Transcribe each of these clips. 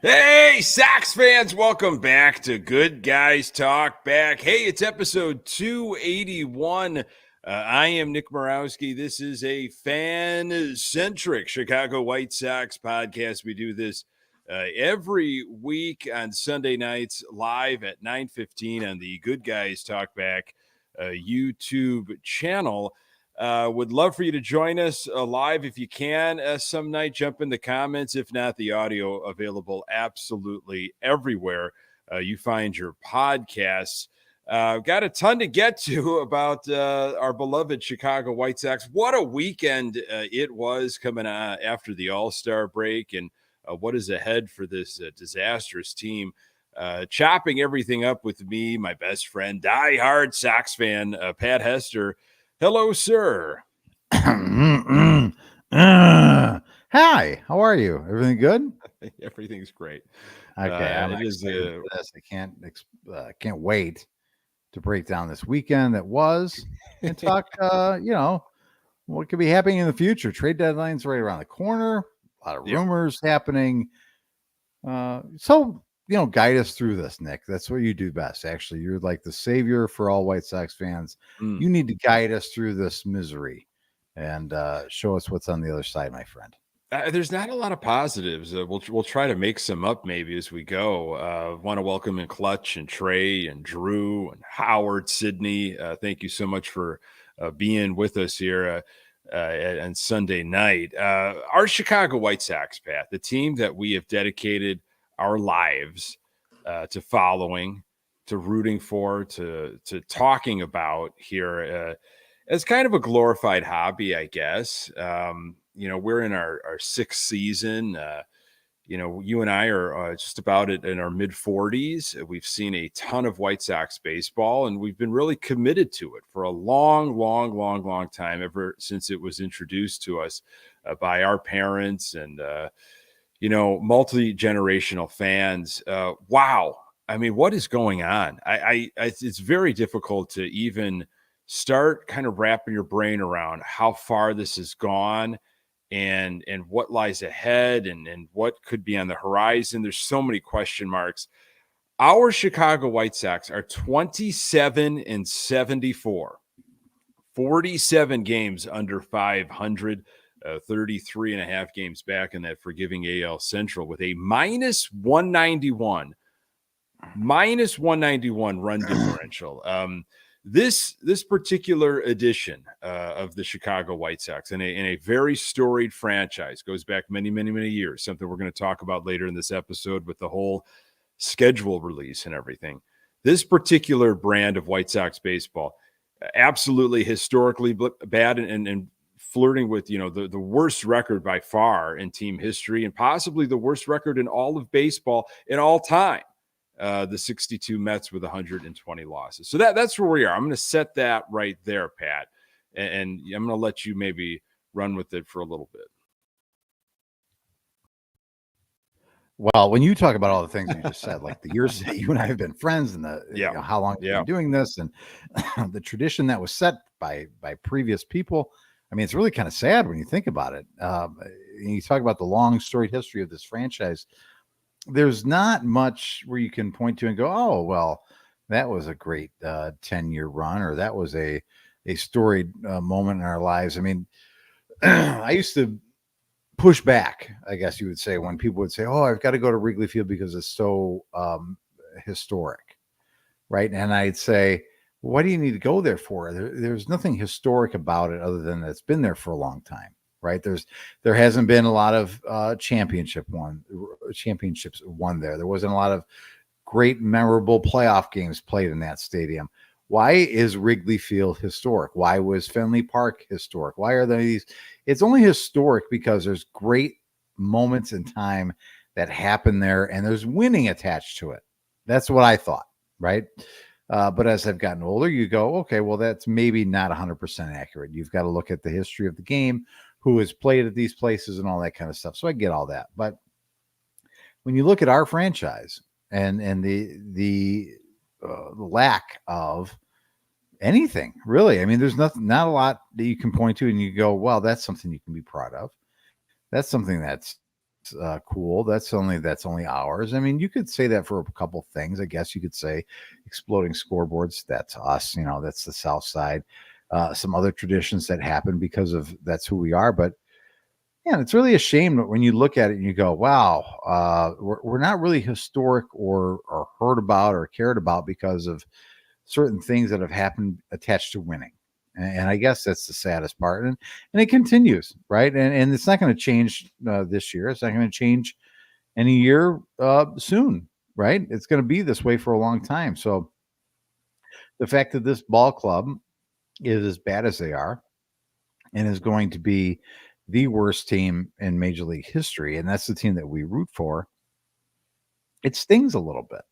Hey, Sox fans, welcome back to Good Guys Talk Back. Hey, it's episode 281. I am Nick Murawski. This is a fan-centric Chicago White Sox podcast. We do this every week on Sunday nights live at 9:15 on the Good Guys Talk Back YouTube channel. Would love for you to join us live if you can some night. Jump in the comments. If not, the audio available absolutely everywhere you find your podcasts. Got a ton to get to about our beloved Chicago White Sox. What a weekend it was coming on after the All-Star break, and what is ahead for this disastrous team. Chopping everything up with me, my best friend, diehard Sox fan, Pat Hester. Hello, sir. Hi, how are you? Everything good? Everything's great. Okay, I'm excited for this. I can't wait to break down this weekend that was and talk. What could be happening in the future. Trade deadlines right around the corner. A lot of rumors happening. Guide us through this, Nick. That's what you do best. Actually, you're like the savior for all White Sox fans. You need to guide us through this misery and show us what's on the other side, my friend. There's not a lot of positives. We'll try to make some up maybe as we go. Want to welcome in Clutch and Trey and Drew and Howard, Sydney. Thank you so much for being with us here on Sunday night. Our Chicago White Sox, Pat, the team that we have dedicated our lives to following, to rooting for, to talking about here as kind of a glorified hobby, I guess. We're in our sixth season. You and I are just about in our mid 40s. We've seen a ton of White Sox baseball, and we've been really committed to it for a long time, ever since it was introduced to us by our parents and multi-generational fans. Wow. I mean, what is going on? It's very difficult to even start kind of wrapping your brain around how far this has gone and what lies ahead and what could be on the horizon. There's so many question marks. Our Chicago White Sox are 27-74, 47 games under 500. 33 and a half games back in that forgiving AL Central with a minus 191 run differential. This particular edition of the Chicago White Sox in a very storied franchise goes back many years, something we're going to talk about later in this episode with the whole schedule release and everything. This particular brand of White Sox baseball, absolutely historically bad and flirting with, the worst record by far in team history and possibly the worst record in all of baseball in all time. The 62 Mets with 120 losses. So that's where we are. I'm going to set that right there, Pat, and I'm going to let you maybe run with it for a little bit. Well, when you talk about all the things you just said, like the years that you and I have been friends and how long you've been doing this and the tradition that was set by previous people, I mean, it's really kind of sad when you think about it. You talk about the long storied history of this franchise. There's not much where you can point to and go, oh, well, that was a great 10-year run, or that was a storied moment in our lives. I mean, I used to push back, I guess you would say, when people would say, oh, I've got to go to Wrigley Field because it's so historic, right? And I'd say, what do you need to go there for? There's nothing historic about it other than it's been there for a long time, right? There hasn't been a lot of championships won there. There wasn't a lot of great, memorable playoff games played in that stadium. Why is Wrigley Field historic? Why was Fenway Park historic? Why are these? It's only historic because there's great moments in time that happen there, and there's winning attached to it. That's what I thought, right? But as I've gotten older, you go, okay, well, that's maybe not 100% accurate. You've got to look at the history of the game, who has played at these places, and all that kind of stuff. So I get all that. But when you look at our franchise and the lack of anything, really, I mean, there's not a lot that you can point to and you go, well, that's something you can be proud of. That's something that's cool. That's only ours. I mean, you could say that for a couple things. I guess you could say exploding scoreboards. That's us. That's the South Side. Some other traditions that happen because of that's who we are. But yeah, it's really a shame that when you look at it and you go, wow, we're not really historic or heard about or cared about because of certain things that have happened attached to winning. And I guess that's the saddest part. And it continues, right? And it's not going to change this year. It's not going to change any year soon, right? It's going to be this way for a long time. So the fact that this ball club is as bad as they are and is going to be the worst team in Major League history, and that's the team that we root for, it stings a little bit,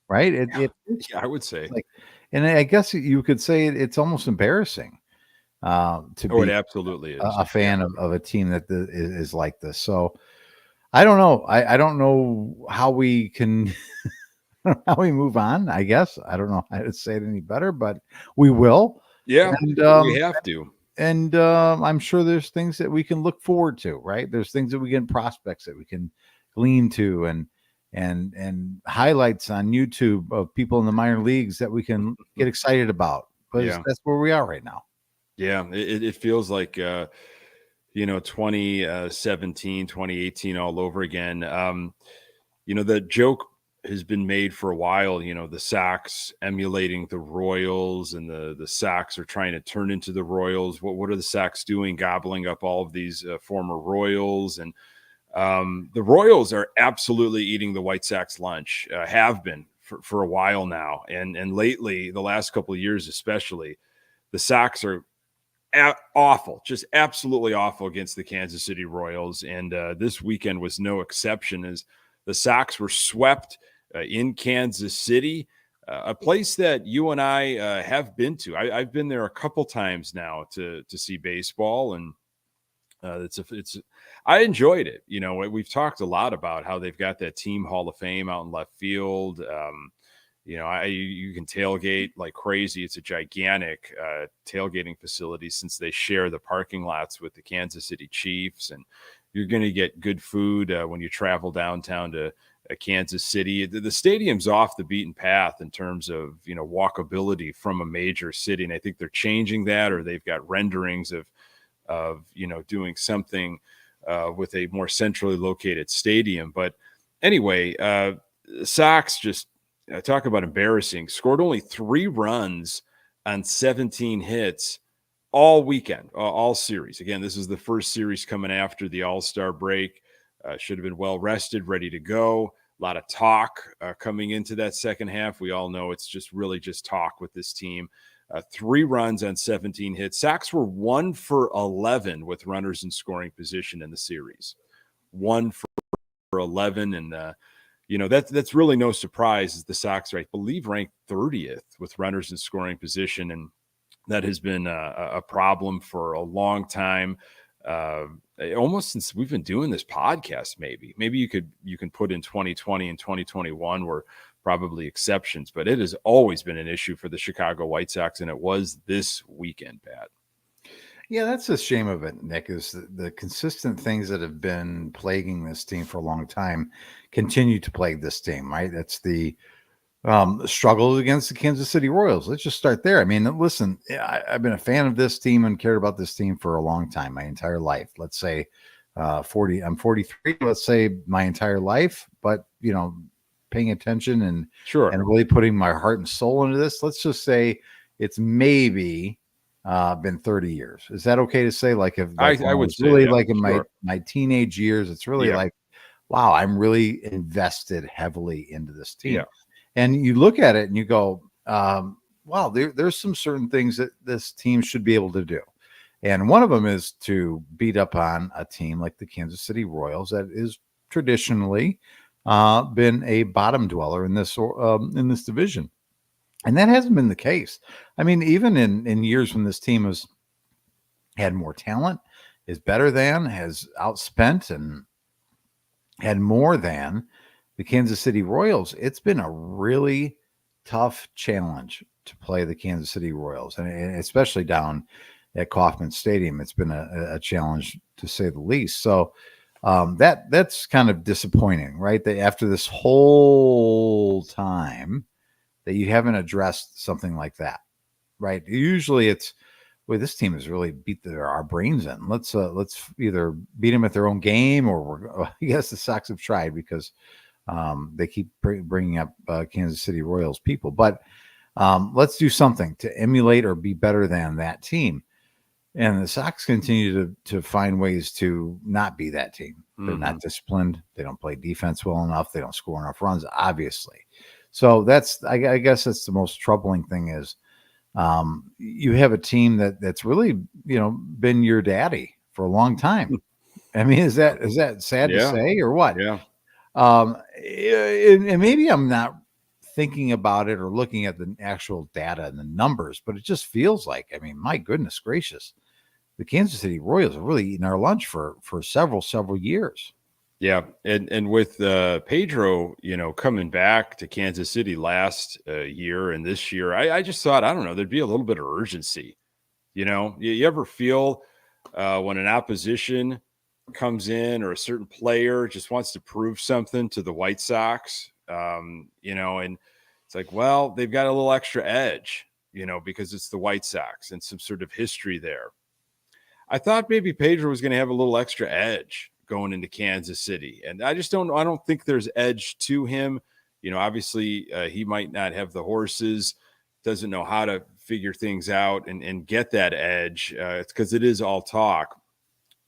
right? Yeah, I would say. And I guess you could say it's almost embarrassing to be it absolutely is. a fan of a team that is like this. So I don't know. I don't know how we can how we move on. I guess I don't know how to say it any better, but we will. Yeah, and, we have to. And I'm sure there's things that we can look forward to, right? There's things that we get prospects that we can glean to and highlights on YouTube of people in the minor leagues that we can get excited about. But that's where we are right now. Yeah, it feels like 2017, 2018 all over again. The joke has been made for a while, the Sox emulating the Royals, and the Sox are trying to turn into the Royals. What are the Sox doing? Gobbling up all of these former Royals. And the Royals are absolutely eating the White Sox lunch, have been for a while now. And lately, the last couple of years especially, the Sox are awful, just absolutely awful against the Kansas City Royals. And this weekend was no exception, as the Sox were swept in Kansas City, a place that you and I have been to. I've been there a couple times now to see baseball, and I enjoyed it. We've talked a lot about how they've got that team Hall of Fame out in left field. You can tailgate like crazy. It's a gigantic tailgating facility, since they share the parking lots with the Kansas City Chiefs, and you're going to get good food when you travel downtown to Kansas City. The stadium's off the beaten path in terms of, walkability from a major city. And I think they're changing that, or they've got renderings of doing something with a more centrally located stadium. But anyway, Sox just talk about embarrassing. Scored only 3 runs on 17 hits all weekend, all series. Again, this is the first series coming after the All-Star break. Should have been well rested, ready to go. A lot of talk coming into that second half. We all know it's just really just talk with this team. 3 runs on 17 hits. Sox were 1 for 11 with runners in scoring position in the series. 1 for 11, and that's really no surprise, as the Sox are, I believe, ranked 30th with runners in scoring position, and that has been a problem for a long time. Almost since we've been doing this podcast. Maybe you can put in 2020 and 2021 were probably exceptions, but it has always been an issue for the Chicago White Sox, and it was this weekend, Pat. Yeah, that's the shame of it, Nick, is the consistent things that have been plaguing this team for a long time continue to plague this team, right? That's the struggles against the Kansas City Royals. Let's just start there. I mean, listen, I've been a fan of this team and cared about this team for a long time, my entire life. Let's say I'm 43, let's say my entire life, but paying attention and really putting my heart and soul into this, let's just say it's maybe been 30 years. Is that okay to say? Like, if I would say, really like in my teenage years, it's really like, wow, I'm really invested heavily into this team. Yeah. And you look at it and you go, wow, there's some certain things that this team should be able to do. And one of them is to beat up on a team like the Kansas City Royals that is traditionally been a bottom dweller in this division. And that hasn't been the case. I mean, even in years when this team has had more talent, is better than, has outspent and had more than the Kansas City Royals, it's been a really tough challenge to play the Kansas City Royals, and especially down at Kauffman Stadium. It's been a challenge, to say the least. So That's kind of disappointing, right? That after this whole time that you haven't addressed something like that, right? Usually it's, well, this team has really beat our brains in. Let's either beat them at their own game, or I guess the Sox have tried because they keep bringing up Kansas City Royals people. But let's do something to emulate or be better than that team. And the Sox continue to find ways to not be that team. They're not disciplined. They don't play defense well enough. They don't score enough runs, obviously. So I guess that's the most troubling thing is you have a team that's really, been your daddy for a long time. I mean, is that sad to say or what? Yeah. And maybe I'm not thinking about it or looking at the actual data and the numbers, but it just feels like, I mean, my goodness gracious, the Kansas City Royals have really eaten our lunch for several years. Yeah. And with Pedro, coming back to Kansas City last year and this year, I just thought, I don't know, there'd be a little bit of urgency. You ever feel when an opposition comes in or a certain player just wants to prove something to the White Sox, and it's like, well, they've got a little extra edge, because it's the White Sox and some sort of history there. I thought maybe Pedro was going to have a little extra edge going into Kansas City. And I don't think there's edge to him. Obviously he might not have the horses, doesn't know how to figure things out and get that edge. It's because it is all talk.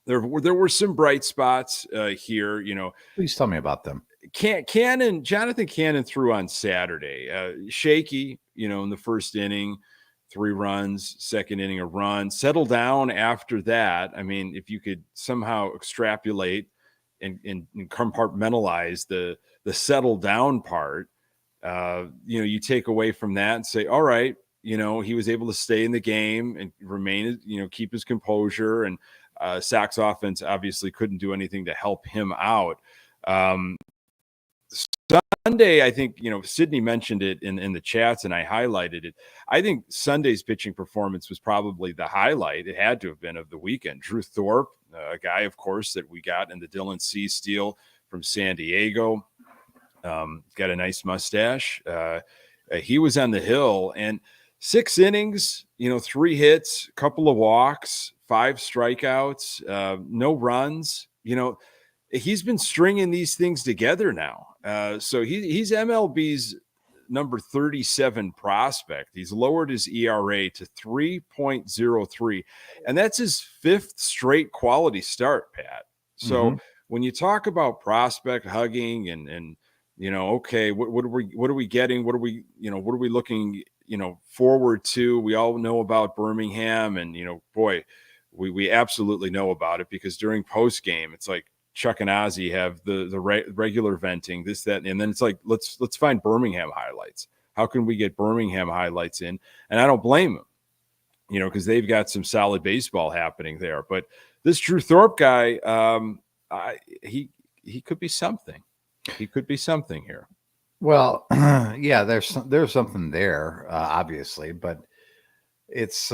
There were some bright spots here, Please tell me about them. Jonathan Cannon threw on Saturday, shaky, in the first inning, 3 runs, second inning, a run, settle down after that. I mean, if you could somehow extrapolate and compartmentalize the settle down part, you take away from that and say, all right, he was able to stay in the game and remain, keep his composure, and Sox offense obviously couldn't do anything to help him out. Sunday, I think, Sydney mentioned it in the chats and I highlighted it. I think Sunday's pitching performance was probably the highlight. It had to have been of the weekend. Drew Thorpe, a guy, of course, that we got in the Dylan C steal from San Diego. Got a nice mustache. He was on the hill, and 6 innings, 3 hits, couple of walks, 5 strikeouts, no runs. He's been stringing these things together now. So he's MLB's number 37 prospect. He's lowered his ERA to 3.03, and that's his 5th straight quality start, Pat. So when you talk about prospect hugging and okay, what are we getting? What are we looking, forward to? We all know about Birmingham, and boy, we absolutely know about it, because during post game, it's like Chuck and Ozzy have the regular venting, this, that, and then it's like, let's find Birmingham highlights. How can we get Birmingham highlights in? And I don't blame them, because they've got some solid baseball happening there. But this Drew Thorpe guy, he could be something. He could be something here. Well, yeah, there's something there, obviously, but it's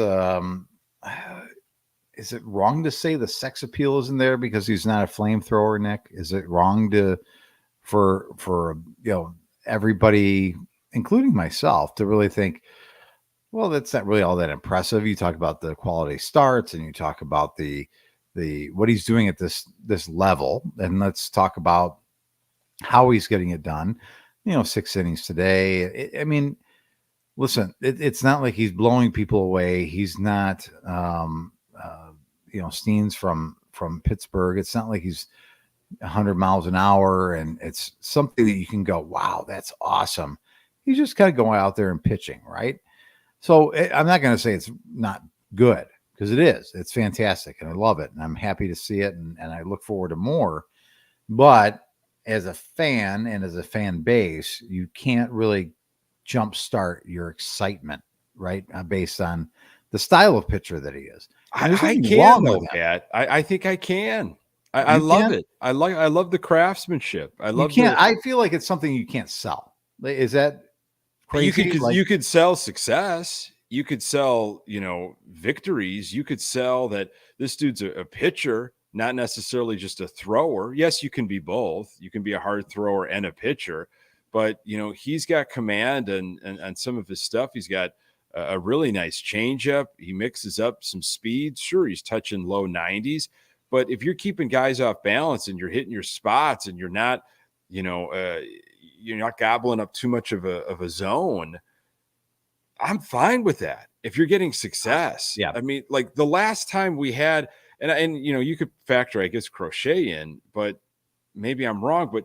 is it wrong to say the sex appeal isn't there because he's not a flamethrower, Nick? Is it wrong for everybody, including myself, to really think, well, that's not really all that impressive? You talk about the quality starts, and you talk about the what he's doing at this level, and let's talk about how he's getting it done. 6 innings today. I mean, listen, it's not like he's blowing people away. He's not, Steens from Pittsburgh. It's not like he's 100 miles an hour, and it's something that you can go, wow, that's awesome. He's just kind of going out there and pitching, right? So I'm not going to say it's not good, because it is. It's fantastic, and I love it, and I'm happy to see it, and I look forward to more. But as a fan and as a fan base, you can't really jumpstart your excitement, right? Based on the style of pitcher that he is. I can, though, Pat. I think I can. I love it. I love the craftsmanship. I feel like it's something you can't sell. Is that crazy? You could sell success. You could sell, victories. You could sell that this dude's a pitcher not necessarily just a thrower. Yes, you can be both. You can be a hard thrower and a pitcher, but he's got command and some of his stuff. He's got a really nice changeup. He mixes up some speed. Sure, he's touching low 90s, but if you're keeping guys off balance and you're hitting your spots and you're not, you're not gobbling up too much of a zone, I'm fine with that. If you're getting success, yeah. I mean, like the last time we had, and you could factor, I guess, Crochet in, but maybe I'm wrong. But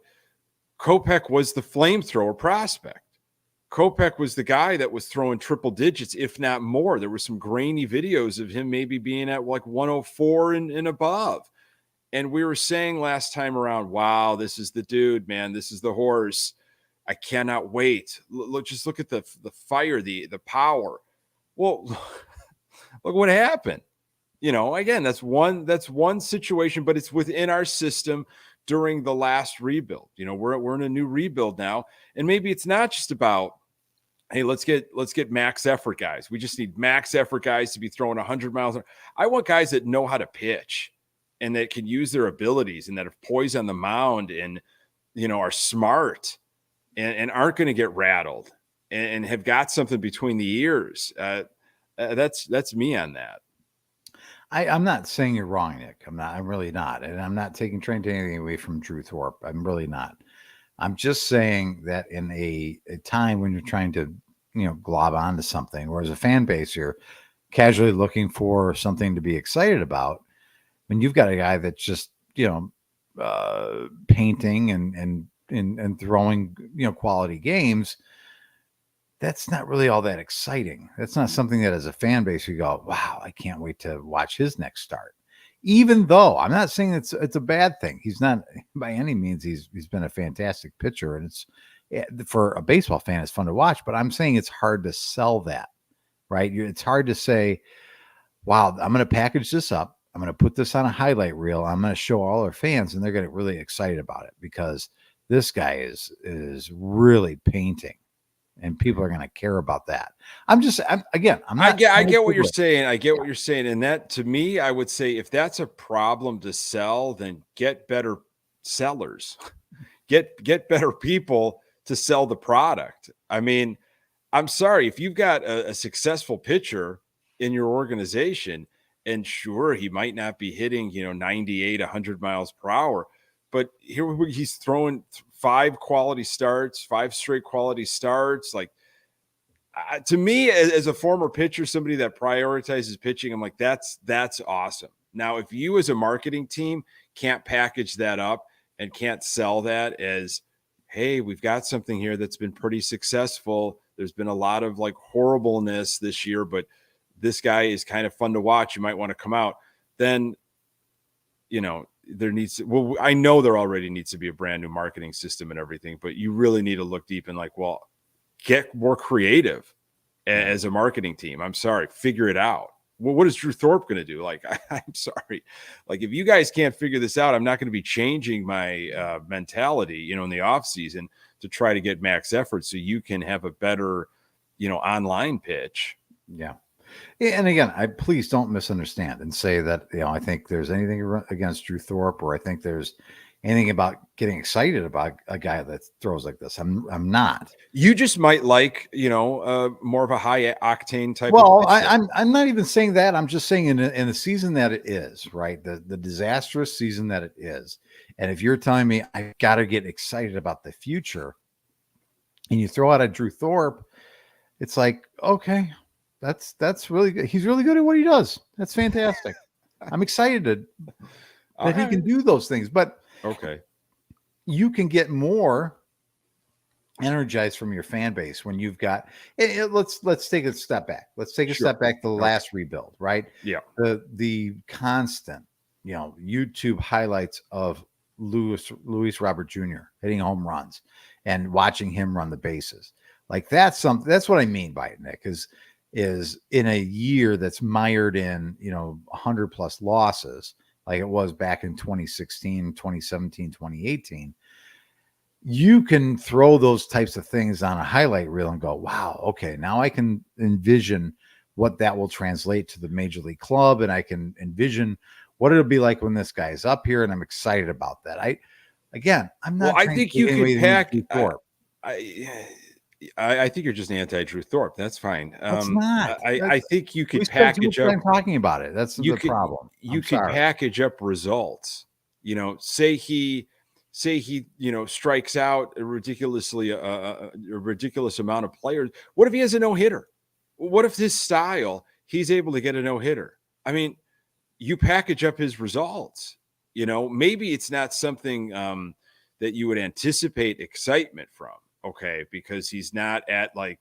Kopech was the flamethrower prospect. Kopech was the guy that was throwing triple digits, if not more. There were some grainy videos of him maybe being at like 104 and above. And we were saying last time around, wow, this is the dude, man. This is the horse. I cannot wait. Just look at the fire, the power. Well, look what happened. Again, that's one situation, but it's within our system during the last rebuild. We're in a new rebuild now, and maybe it's not just about, hey, let's get max effort guys. We just need max effort guys to be throwing 100 miles an hour. I want guys that know how to pitch and that can use their abilities and that have poise on the mound and are smart and aren't going to get rattled and have got something between the ears. That's me on that. I'm not saying you're wrong, Nick. I'm really not. And I'm not taking anything away from Drew Thorpe. I'm really not. I'm just saying that in a time when you're trying to, glob onto something, or as a fan base, you're casually looking for something to be excited about. When you've got a guy that's just, painting and throwing, quality games, that's not really all that exciting. That's not something that as a fan base you go, wow, I can't wait to watch his next start. Even though I'm not saying it's a bad thing. He's not by any means. He's been a fantastic pitcher, and it's for a baseball fan, it's fun to watch. But I'm saying it's hard to sell that, right? It's hard to say, wow, I'm going to package this up. I'm going to put this on a highlight reel. I'm going to show all our fans, and they're going to get really excited about it because this guy is really painting. And people are going to care about that. I'm not. I get what you're saying. I get what you're saying. And that, to me, I would say if that's a problem to sell, then get better sellers, get better people to sell the product. I mean, I'm sorry, if you've got a successful pitcher in your organization, and sure, he might not be hitting, 98, 100 miles per hour, but here he's throwing 5 straight quality starts. Like, to me, as a former pitcher, somebody that prioritizes pitching, I'm like, that's awesome. Now, if you as a marketing team can't package that up and can't sell that as, hey, we've got something here that's been pretty successful. There's been a lot of like horribleness this year, but this guy is kind of fun to watch. You might want to come out. Then, I know there already needs to be a brand new marketing system and everything, but you really need to look deep and like, well, get more creative as a marketing team. I'm sorry, figure it out. Well, what is Drew Thorpe going to do? Like, I'm sorry. Like, if you guys can't figure this out, I'm not going to be changing my mentality, in the off season to try to get max effort so you can have a better, online pitch. Yeah. And again, please don't misunderstand and say that, I think there's anything against Drew Thorpe, or I think there's anything about getting excited about a guy that throws like this. I'm not. You just might like, more of a high octane type. Well, I'm not even saying that. I'm just saying in the season that it is, right? The disastrous season that it is. And if you're telling me I got to get excited about the future, and you throw out a Drew Thorpe, it's like, okay, that's really good. He's really good at what he does. That's fantastic. I'm excited that he can do those things. But okay, you can get more energized from your fan base when you've got. Let's take a step back. Let's take a step back to the last rebuild, right? Yeah. The constant, YouTube highlights of Luis Robert Jr. hitting home runs and watching him run the bases. Like, that's something. That's what I mean by it, Nick. Is in a year that's mired in 100 plus losses, like it was back in 2016, 2017, 2018, you can throw those types of things on a highlight reel and go, wow, okay, now I can envision what that will translate to the major league club. And I can envision what it'll be like when this guy is up here, and I'm excited about that. I'm not. Well, I think you could pack. Thorpe. I think you're just anti-Drew Thorpe. That's fine. That's not. I think you could package up. I'm talking about it. That's the problem. You could package up results. You know, say he strikes out a ridiculous amount of players. What if he has a no-hitter? What if his style, he's able to get a no-hitter? I mean, you package up his results. You know, maybe it's not something that you would anticipate excitement from. Okay, because he's not at like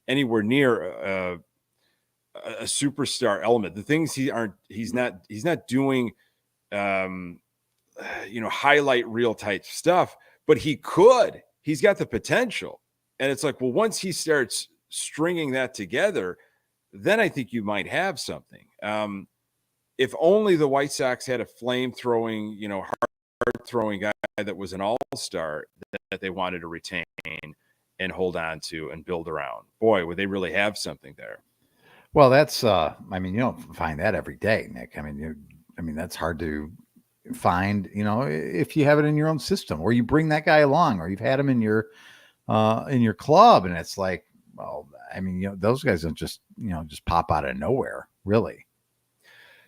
anywhere near a superstar element. The things he's not doing, highlight reel type stuff, but he's got the potential. And it's like, well, once he starts stringing that together, then I think you might have something. If only the White Sox had a flame-throwing, hard-throwing guy that was an all-star that they wanted to retain and hold on to and build around. Boy, would they really have something there. Well, that's, you don't find that every day, Nick. I mean, that's hard to find, if you have it in your own system, or you bring that guy along, or you've had him in your club, and it's like, well, I mean, those guys don't just pop out of nowhere, really.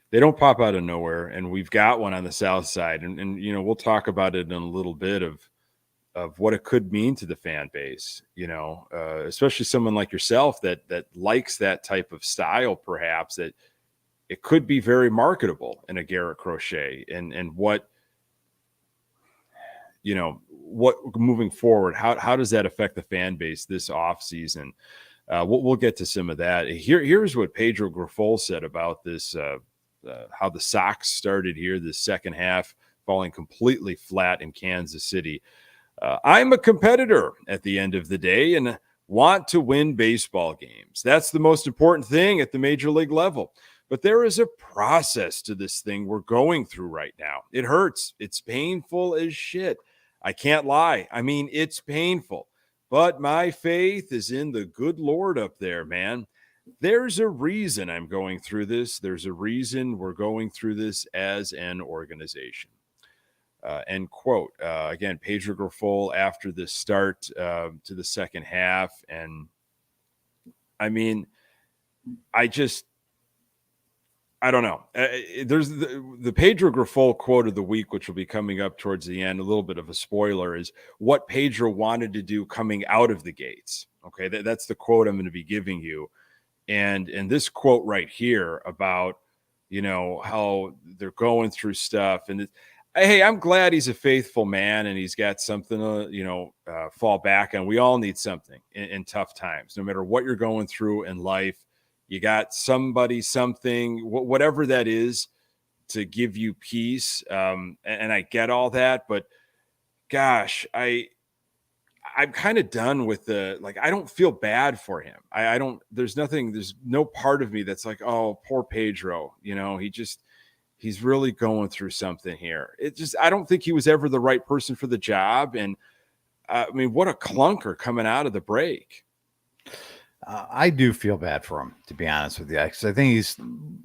They don't pop out of nowhere, and we've got one on the south side, and we'll talk about it in a little bit of what it could mean to the fan base, especially someone like yourself that likes that type of style, perhaps, that it could be very marketable in a Garrett Crochet, and what moving forward, how does that affect the fan base this offseason? We'll get to some of that. Here's what Pedro Grifol said about this, how the Sox started here, this second half, falling completely flat in Kansas City. I'm a competitor at the end of the day and want to win baseball games. That's the most important thing at the major league level. But there is a process to this thing we're going through right now. It hurts. It's painful as shit. I can't lie. I mean, it's painful. But my faith is in the good Lord up there, man. There's a reason I'm going through this. There's a reason we're going through this as an organization. End quote. Again, Pedro Grifol after the start to the second half. And I mean, I don't know. There's the Pedro Grifol quote of the week, which will be coming up towards the end. A little bit of a spoiler is what Pedro wanted to do coming out of the gates. Okay, that's the quote I'm going to be giving you. And this quote right here about, how they're going through stuff. And hey, I'm glad he's a faithful man and he's got something to, fall back on. We all need something in tough times, no matter what you're going through in life. You got somebody, something, whatever that is, to give you peace. And I get all that, but gosh, I'm kind of done with I don't feel bad for him. I don't, there's no part of me that's like, oh, poor Pedro, he's really going through something here. I don't think he was ever the right person for the job. And I mean, what a clunker coming out of the break. I do feel bad for him, to be honest with you, because I think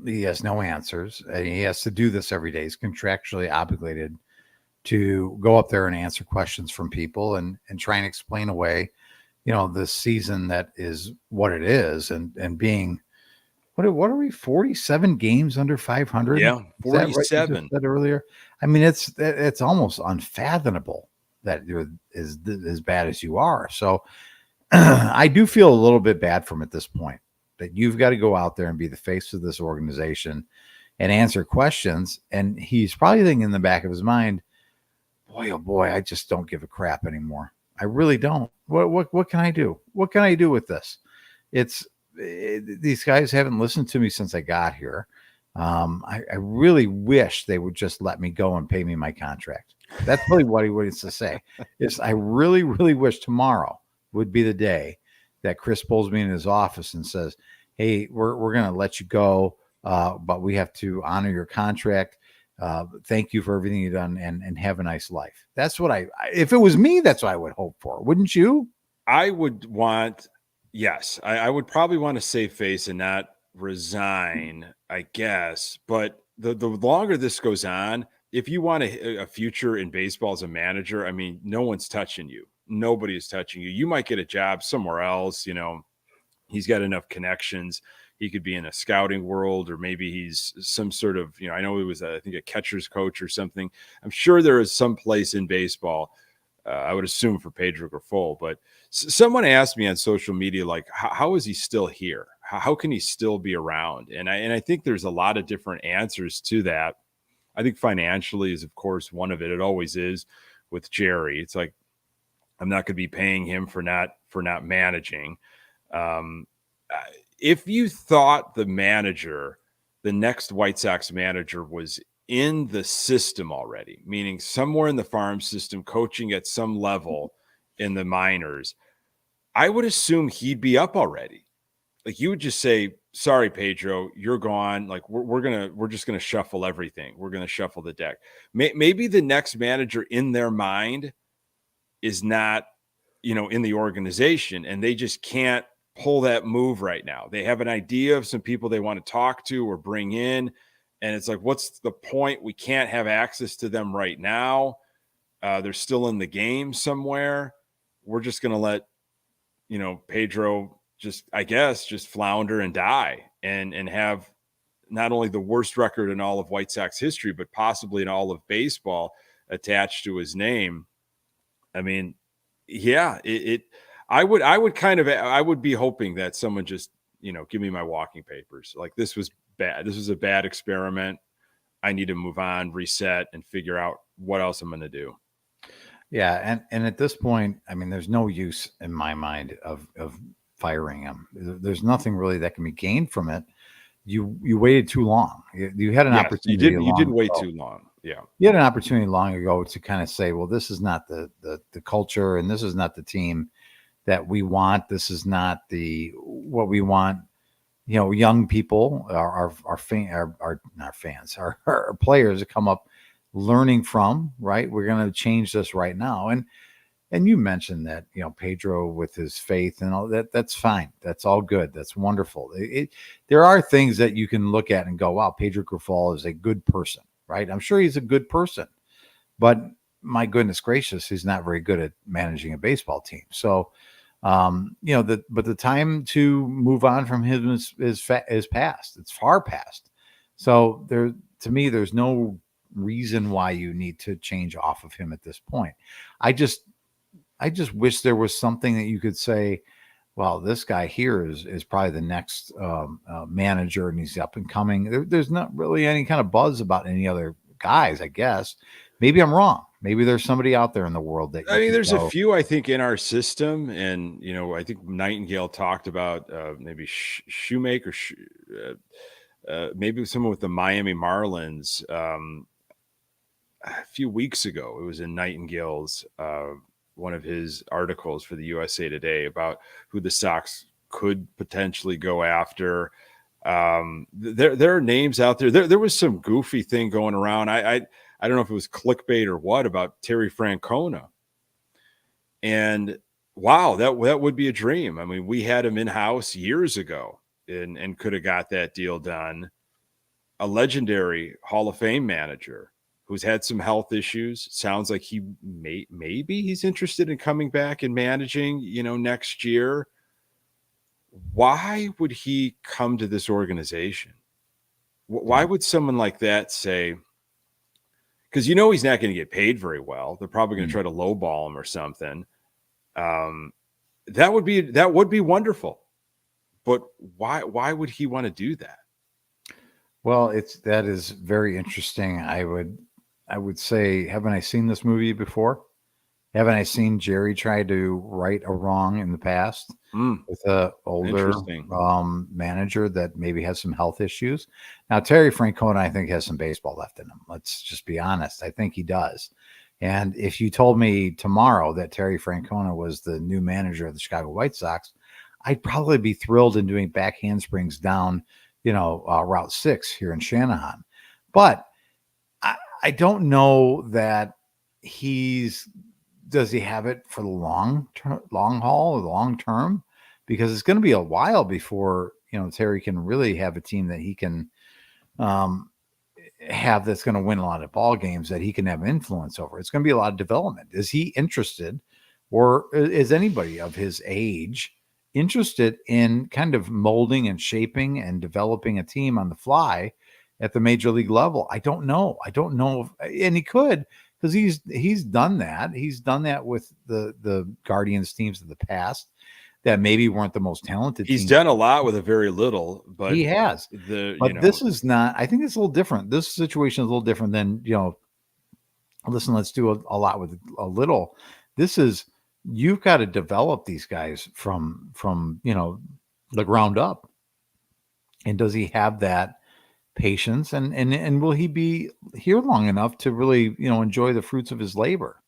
he has no answers, and he has to do this every day. He's contractually obligated to go up there and answer questions from people and try and explain away, this season that is what it is, and being what are we 47 games under 500? Yeah, 47. Right? Said earlier. I mean, it's almost unfathomable that you're as bad as you are. So I do feel a little bit bad for him at this point, that you've got to go out there and be the face of this organization and answer questions. And he's probably thinking in the back of his mind, boy, oh boy, I just don't give a crap anymore. I really don't. What can I do? What can I do with this? These guys haven't listened to me since I got here. I really wish they would just let me go and pay me my contract. That's really what he wants to say. I really, really wish tomorrow would be the day that Chris pulls me in his office and says, hey, we're going to let you go, but we have to honor your contract. Thank you for everything you've done, and have a nice life. That's what if it was me, that's what I would hope for. Wouldn't you? I would want, I would probably want to save face and not resign, I guess. But the longer this goes on, if you want a future in baseball as a manager, I mean, no one's touching you. Nobody is touching you. You might get a job somewhere else. He's got enough connections. He could be in a scouting world, or maybe he's some sort of, I know he was, I think, a catcher's coach or something. I'm sure there is some place in baseball, I would assume, for Pedro Grifol. But someone asked me on social media, like, how is he still here? How can he still be around? And I think there's a lot of different answers to that. I think financially is, of course, one of it. It always is with Jerry. It's like, I'm not going to be paying him for not managing. If you thought the next White Sox manager, was in the system already, meaning somewhere in the farm system, coaching at some level in the minors, I would assume he'd be up already. Like, you would just say, sorry, Pedro, you're gone. Like, we're just gonna shuffle everything. We're gonna shuffle the deck. Maybe the next manager in their mind is not, in the organization, and they just can't pull that move right now. They have an idea of some people they want to talk to or bring in, and it's like, what's the point? We can't have access to them right now. They're still in the game somewhere. We're just going to let, Pedro just flounder and die and have not only the worst record in all of White Sox history, but possibly in all of baseball attached to his name. I mean, yeah, I would be hoping that someone just, give me my walking papers. Like, this was bad. This was a bad experiment. I need to move on, reset, and figure out what else I'm going to do. Yeah. And at this point, I mean, there's no use in my mind of firing him. There's nothing really that can be gained from it. You waited too long. You had an opportunity. You did wait too long. Yeah. You had an opportunity long ago to kind of say, well, this is not the culture, and this is not the team that we want. This is not what we want. Young people, our players to come up learning from, right? We're going to change this right now. And you mentioned that, Pedro with his faith and all that, that's fine. That's all good. That's wonderful. There are things that you can look at and go, wow, Pedro Grifol is a good person, right? I'm sure he's a good person, but my goodness gracious, he's not very good at managing a baseball team. So, but the time to move on from him is past. It's far past. So to me, there's no reason why you need to change off of him at this point. I just wish there was something that you could say, well, this guy here is probably the next manager, and he's up and coming. There's not really any kind of buzz about any other guys, I guess. Maybe I'm wrong. Maybe there's somebody out there in the world that there's a few, I think, in our system. And, I think Nightingale talked about maybe Shoemaker, maybe someone with the Miami Marlins a few weeks ago. It was in Nightingale's one of his articles for the USA Today about who the Sox could potentially go after. There are names out there. There was some goofy thing going around. I don't know if it was clickbait or what, about Terry Francona. And wow, that would be a dream. I mean, we had him in-house years ago and could have got that deal done. A legendary Hall of Fame manager who's had some health issues. Sounds like he maybe he's interested in coming back and managing, next year. Why would he come to this organization? Why would someone like that say, because he's not going to get paid very well. They're probably going to try to lowball him or something. That would be wonderful. But why would he want to do that? Well, that is very interesting. I would say, haven't I seen this movie before? Haven't I seen Jerry try to right a wrong in the past with a older manager that maybe has some health issues? Now, Terry Francona, I think, has some baseball left in him. Let's just be honest. I think he does. And if you told me tomorrow that Terry Francona was the new manager of the Chicago White Sox, I'd probably be thrilled in doing back handsprings down, Route 6 here in Shanahan. But I don't know that does he have it for the long haul or the long term? Because it's going to be a while before, Terry can really have a team that he can have that's going to win a lot of ball games that he can have influence over. It's going to be a lot of development. Is he interested, or is anybody of his age interested in kind of molding and shaping and developing a team on the fly at the major league level? I don't know. And he could, because he's done that. He's done that with the Guardians teams of the past that maybe weren't the most talented. He's done a lot with a very little, but he has. This is not. I think it's a little different. This situation is a little different than, listen, let's do a lot with a little. This is, you've got to develop these guys from the ground up. And does he have that patience? And will he be here long enough to really enjoy the fruits of his labor?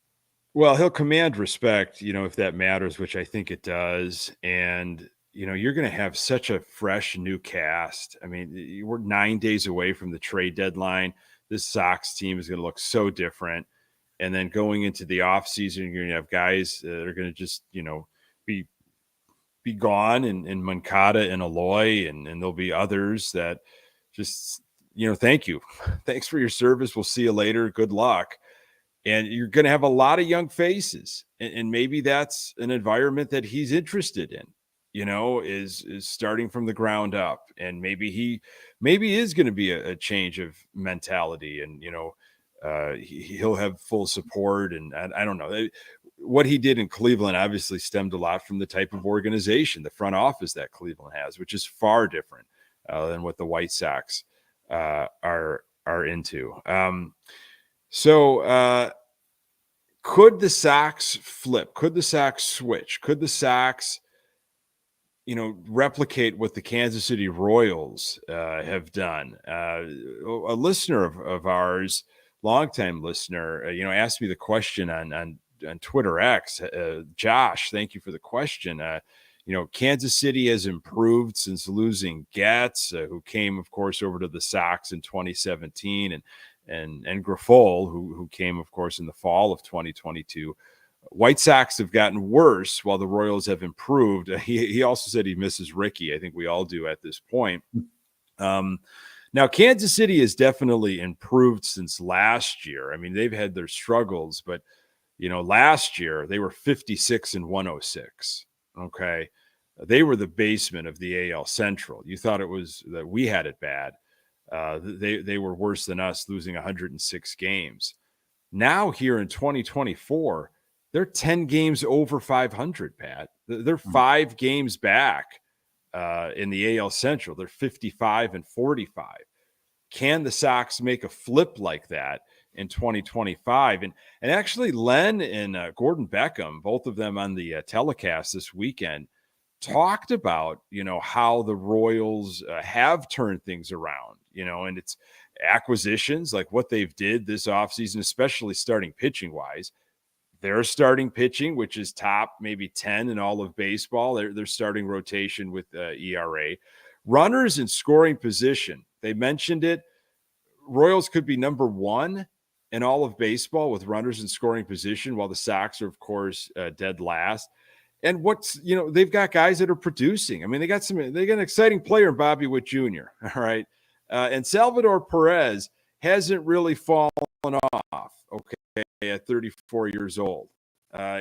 Well, he'll command respect, if that matters, which I think it does. And, you're going to have such a fresh new cast. I mean, we're 9 days away from the trade deadline. This Sox team is going to look so different. And then going into the offseason, you're going to have guys that are going to just, be gone, and Moncada and Aloy, and there'll be others that just, thank you. Thanks for your service. We'll see you later. Good luck. And you're going to have a lot of young faces, and maybe that's an environment that he's interested in, is starting from the ground up. And maybe he is going to be a change of mentality, and, he'll have full support. And I don't know, what he did in Cleveland obviously stemmed a lot from the type of organization, the front office that Cleveland has, which is far different than what the White Sox are into. So could the Sox flip? Could the Sox switch? Could the Sox, replicate what the Kansas City Royals have done? A listener of ours, longtime listener, asked me the question on Twitter X. Josh, thank you for the question. Kansas City has improved since losing Getz, who came, of course, over to the Sox in 2017, and Grifol, who came, of course, in the fall of 2022. White Sox have gotten worse while the Royals have improved. He also said he misses Ricky. I think we all do at this point. Now, Kansas City has definitely improved since last year. I mean, they've had their struggles, but, last year they were 56 and 106. Okay. They were the basement of the AL Central. You thought it was that we had it bad. They were worse than us, losing 106 games. Now here in 2024, they're 10 games over 500, Pat. They're 5 games back in the AL Central. They're 55 and 45. Can the Sox make a flip like that in 2025? And actually, Len and Gordon Beckham, both of them on the telecast this weekend, talked about, how the Royals have turned things around, and it's acquisitions like what they've did this offseason, especially starting pitching wise. They're starting pitching, which is top maybe 10 in all of baseball. They're starting rotation with ERA. Runners in scoring position. They mentioned it. Royals could be number 1 in all of baseball with runners in scoring position, while the Sox are, of course, dead last. And they've got guys that are producing. I mean, they got an exciting player in Bobby Witt Jr. All right. And Salvador Perez hasn't really fallen off. Okay. At 34 years old.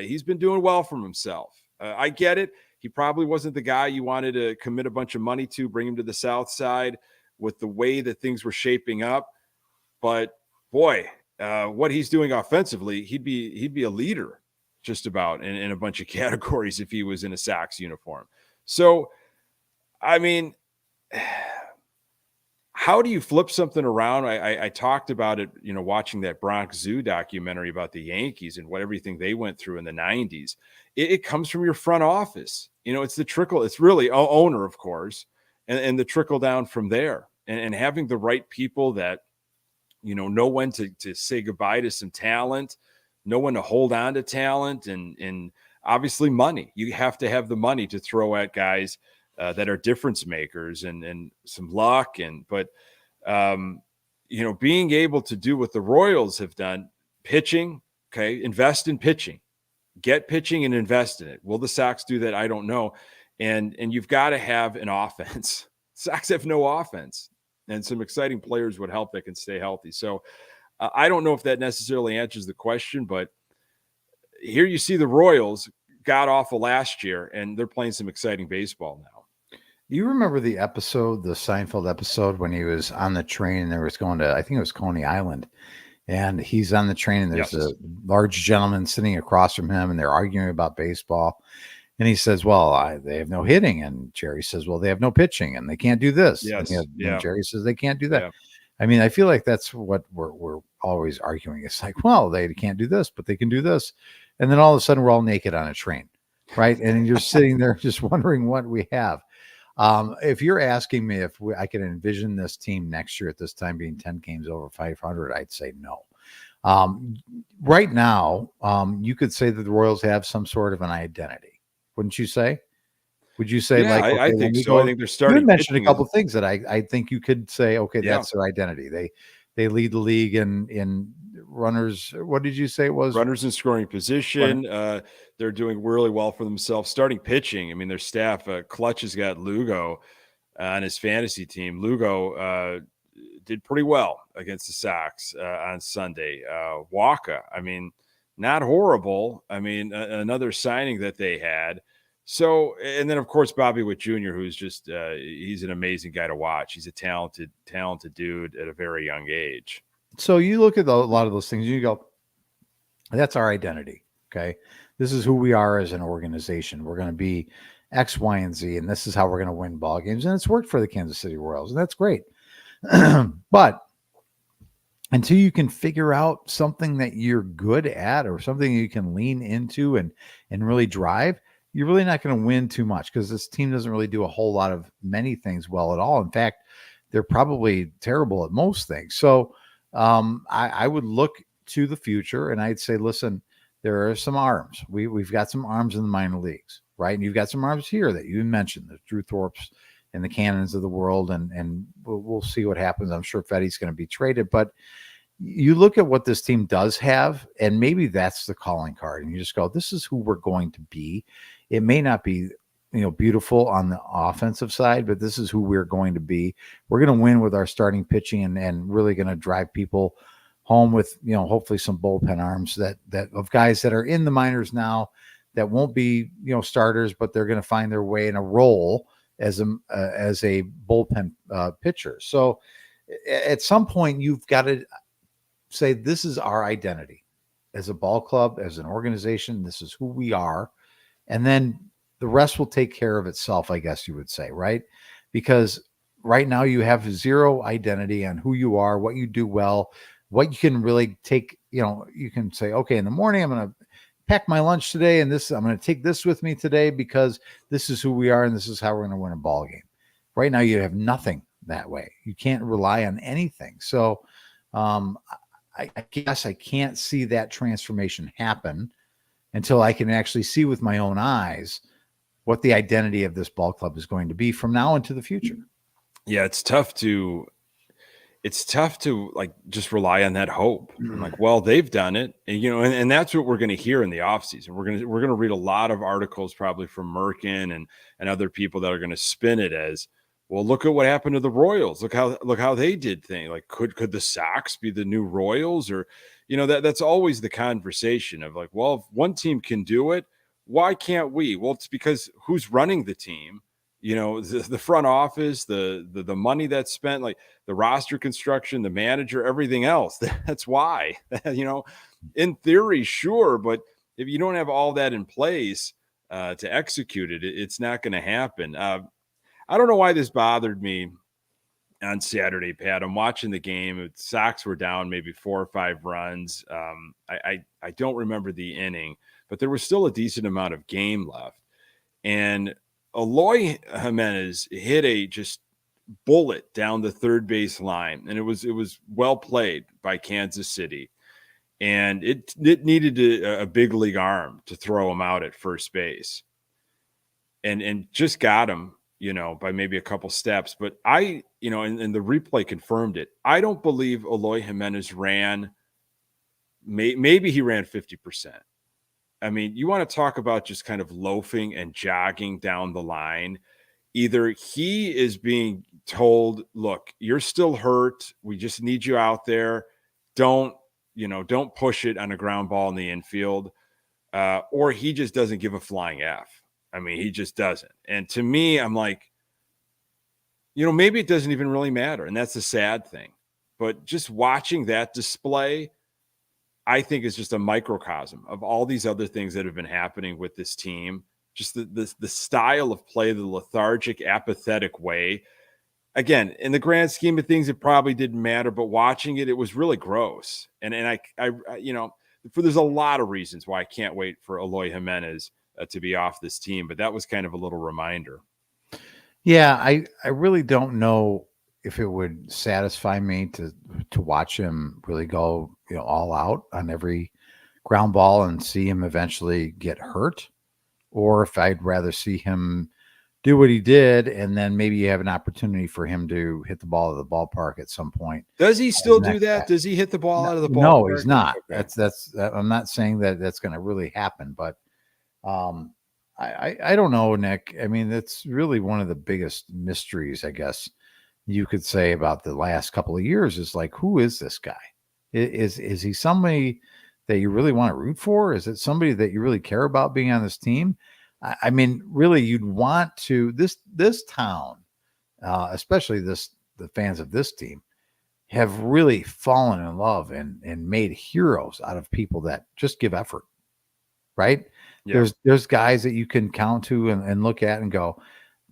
He's been doing well for himself. I get it. He probably wasn't the guy you wanted to commit a bunch of money to, bring him to the South Side with the way that things were shaping up. But boy, what he's doing offensively, he'd be a leader just about in a bunch of categories if he was in a Sox uniform. So, I mean, how do you flip something around? I talked about it, watching that Bronx Zoo documentary about the Yankees and what everything they went through in the 90s. It comes from your front office. It's the trickle. It's really owner, of course, and the trickle down from there, and having the right people that, know when to say goodbye to some talent, know when to hold on to talent, and obviously money. You have to have the money to throw at guys that are difference makers, and some luck. But being able to do what the Royals have done, pitching, okay, invest in pitching, get pitching and invest in it. Will the Sox do that? I don't know. And you've got to have an offense. Sox have no offense. and some exciting players would help that can stay healthy. So I don't know if that necessarily answers the question, but here you see the Royals got awful last year, and they're playing some exciting baseball now. You remember the episode, the Seinfeld episode, when he was on the train and there was going to, I think it was Coney Island, and he's on the train and there's a large gentleman sitting across from him and they're arguing about baseball. And he says, well, they have no hitting. And Jerry says, well, they have no pitching and they can't do this. Yes. And Jerry says they can't do that. Yeah. I mean, I feel like that's what we're always arguing. It's like, well, they can't do this, but they can do this. And then all of a sudden we're all naked on a train, right? And you're sitting there just wondering what we have. If you're asking me if I can envision this team next year at this time being 10 games over 500, I'd say no. Right now, you could say that the Royals have some sort of an identity, wouldn't you say? Would you say okay, I think so. I think they're starting. You mentioned a couple of things that I think you could say, okay, that's their identity. They lead the league in runners. What did you say it was? Runners in scoring position. They're doing really well for themselves. Starting pitching. I mean, their staff, Clutch has got Lugo on his fantasy team. Lugo did pretty well against the Sox on Sunday. Waka, I mean, not horrible. I mean, another signing that they had. So, and then of course Bobby Witt Jr., who's just he's an amazing guy to watch. He's a talented dude at a very young age. So you look at a lot of those things and you go, that's our identity. Okay. This is who we are as an organization. We're going to be X, Y, and Z, and this is how we're going to win ball games. And it's worked for the Kansas City Royals, and that's great. But until you can figure out something that you're good at or something you can lean into and really drive, you're really not going to win too much because this team doesn't really do a whole lot of many things well at all. In fact, they're probably terrible at most things. So I would look to the future and I'd say, listen, there are some arms. We've got some arms in the minor leagues, right? And you've got some arms here that you mentioned, the Drew Thorpes and the Cannons of the world, and we'll see what happens. I'm sure Fetty's going to be traded, but you look at what this team does have, and maybe that's the calling card, and you just go, this is who we're going to be. It may not be, beautiful on the offensive side, but this is who we're going to be. We're going to win with our starting pitching and really going to drive people home with, hopefully some bullpen arms that of guys that are in the minors now that won't be, starters, but they're going to find their way in a role as a bullpen pitcher. So at some point you've got to say, this is our identity as a ball club, as an organization. This is who we are. And then the rest will take care of itself, I guess you would say, right? Because right now you have zero identity on who you are, what you do well, what you can really take, you can say, okay, in the morning, I'm going to pack my lunch today, and I'm going to take this with me today because this is who we are and this is how we're going to win a ball game. Right now you have nothing that way. You can't rely on anything. So I guess I can't see that transformation happen until I can actually see with my own eyes what the identity of this ball club is going to be from now into the future. Yeah, it's tough to like just rely on that hope. I'm like, well, they've done it, and that's what we're going to hear in the offseason. We're going to read a lot of articles probably from Merkin and other people that are going to spin it as, well, look at what happened to the Royals. Look how they did things. Like, could the Sox be the new Royals? Or, that's always the conversation of like, well, if one team can do it, why can't we? Well, it's because who's running the team? The front office, the money that's spent, like the roster construction, the manager, everything else. That's why. In theory, sure, but if you don't have all that in place to execute it, it's not going to happen. I don't know why this bothered me on Saturday, Pat. I'm watching the game. The Sox were down maybe 4 or 5 runs. I don't remember the inning, but there was still a decent amount of game left. And Eloy Jimenez hit a just bullet down the third base line, and it was well played by Kansas City. And it needed a big league arm to throw him out at first base. And just got him, by maybe a couple steps. But and the replay confirmed it. I don't believe Eloy Jimenez ran, maybe he ran 50%. I mean, you want to talk about just kind of loafing and jogging down the line. Either he is being told, look, you're still hurt. We just need you out there. Don't push it on a ground ball in the infield. Or he just doesn't give a flying F. I mean, he just doesn't. And to me, I'm like, maybe it doesn't even really matter. And that's the sad thing. But just watching that display, I think is just a microcosm of all these other things that have been happening with this team. Just the style of play, the lethargic, apathetic way. Again, in the grand scheme of things, it probably didn't matter, but watching it, it was really gross. And I there's a lot of reasons why I can't wait for Eloy Jimenez to be off this team, but that was kind of a little reminder. Yeah, I really don't know if it would satisfy me to watch him really go, all out on every ground ball and see him eventually get hurt, or if I'd rather see him do what he did, and then maybe you have an opportunity for him to hit the ball at the ballpark at some point. Does he still do that? Does he hit the ball out of the ballpark? No, he's not. Okay. That's I'm not saying that that's going to really happen, but I don't know, Nick. I mean, that's really one of the biggest mysteries, I guess you could say, about the last couple of years is like, who is this guy? Is he somebody that you really want to root for? Is it somebody that you really care about being on this team? I mean, really, you'd want to this town, especially the fans of this team, have really fallen in love and made heroes out of people that just give effort, right? Yeah. There's guys that you can count to and look at and go,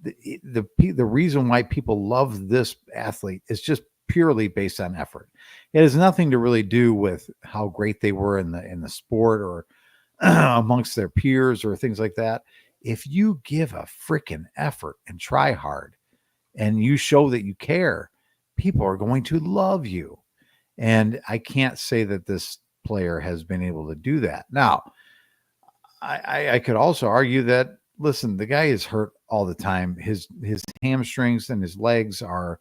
the reason why people love this athlete is just purely based on effort. It has nothing to really do with how great they were in the sport or amongst their peers or things like that. If you give a freaking effort and try hard and you show that you care, people are going to love you. And I can't say that this player has been able to do that. Now, I could also argue that, listen, the guy is hurt all the time. His hamstrings and his legs are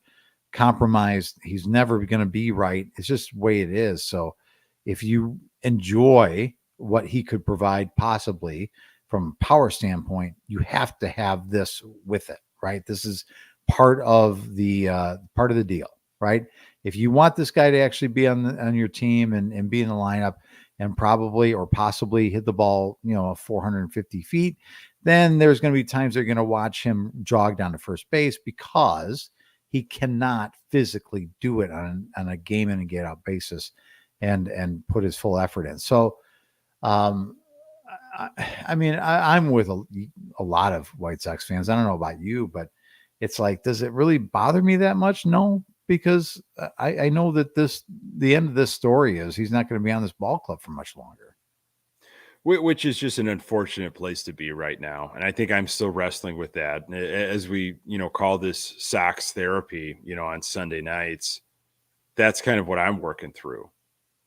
compromised. He's never going to be right. It's just the way it is. So if you enjoy what he could provide possibly from a power standpoint, you have to have this with it, right? This is part of the deal, right? If you want this guy to actually be on your team and be in the lineup and probably or possibly hit the ball, 450 feet, then there's going to be times they're going to watch him jog down to first base because he cannot physically do it on a game in and get out basis and put his full effort in. So, I mean, I'm with a lot of White Sox fans. I don't know about you, but it's like, does it really bother me that much? No, because I know that the end of this story is he's not going to be on this ball club for much longer. Which is just an unfortunate place to be right now. And I think I'm still wrestling with that. As we, call this Sox therapy, on Sunday nights, that's kind of what I'm working through,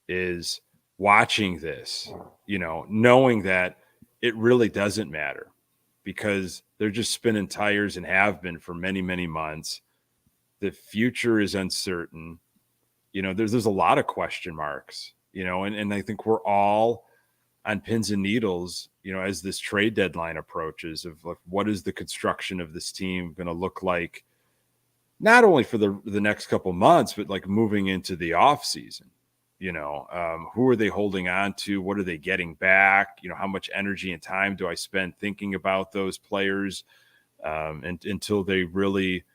is watching this, knowing that it really doesn't matter because they're just spinning tires and have been for many, many months. The future is uncertain. There's a lot of question marks, and I think we're all on pins and needles, as this trade deadline approaches, of like, what is the construction of this team going to look like, not only for the next couple months, but like moving into the off season. Who are they holding on to? What are they getting back? How much energy and time do I spend thinking about those players and until they really,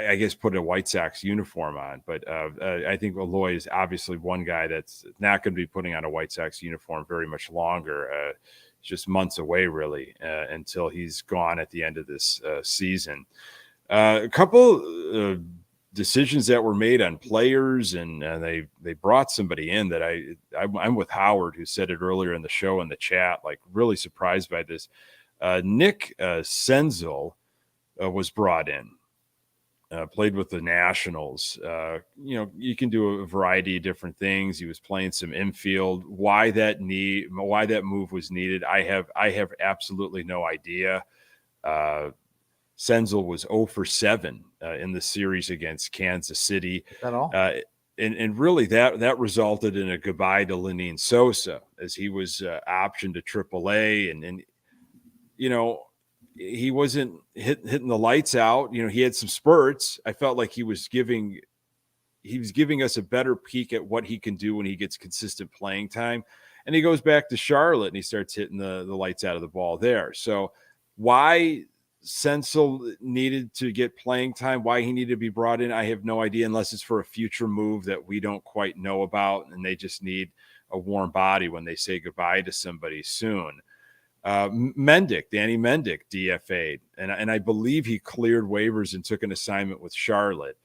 I guess, put a White Sox uniform on. But I think Eloy is obviously one guy that's not going to be putting on a White Sox uniform very much longer, just months away, really, until he's gone at the end of this season. A couple decisions that were made on players, and they brought somebody in that I'm with Howard, who said it earlier in the show in the chat, like really surprised by this. Nick Senzel was brought in. Played with the Nationals. You can do a variety of different things. He was playing some infield. Why that move was needed, I have absolutely no idea. Senzel was 0 for 7 in the series against Kansas City. Is that all? And really that resulted in a goodbye to Lenyn Sosa as he was optioned to AAA. And he wasn't hitting the lights out. You know, he had some spurts. I felt like he was giving us a better peek at what he can do when he gets consistent playing time. And he goes back to Charlotte and he starts hitting the lights out of the ball there. So why Senzel needed to get playing time, why he needed to be brought in, I have no idea, unless it's for a future move that we don't quite know about. And they just need a warm body when they say goodbye to somebody soon. Danny Mendick DFA'd. And I believe he cleared waivers and took an assignment with Charlotte.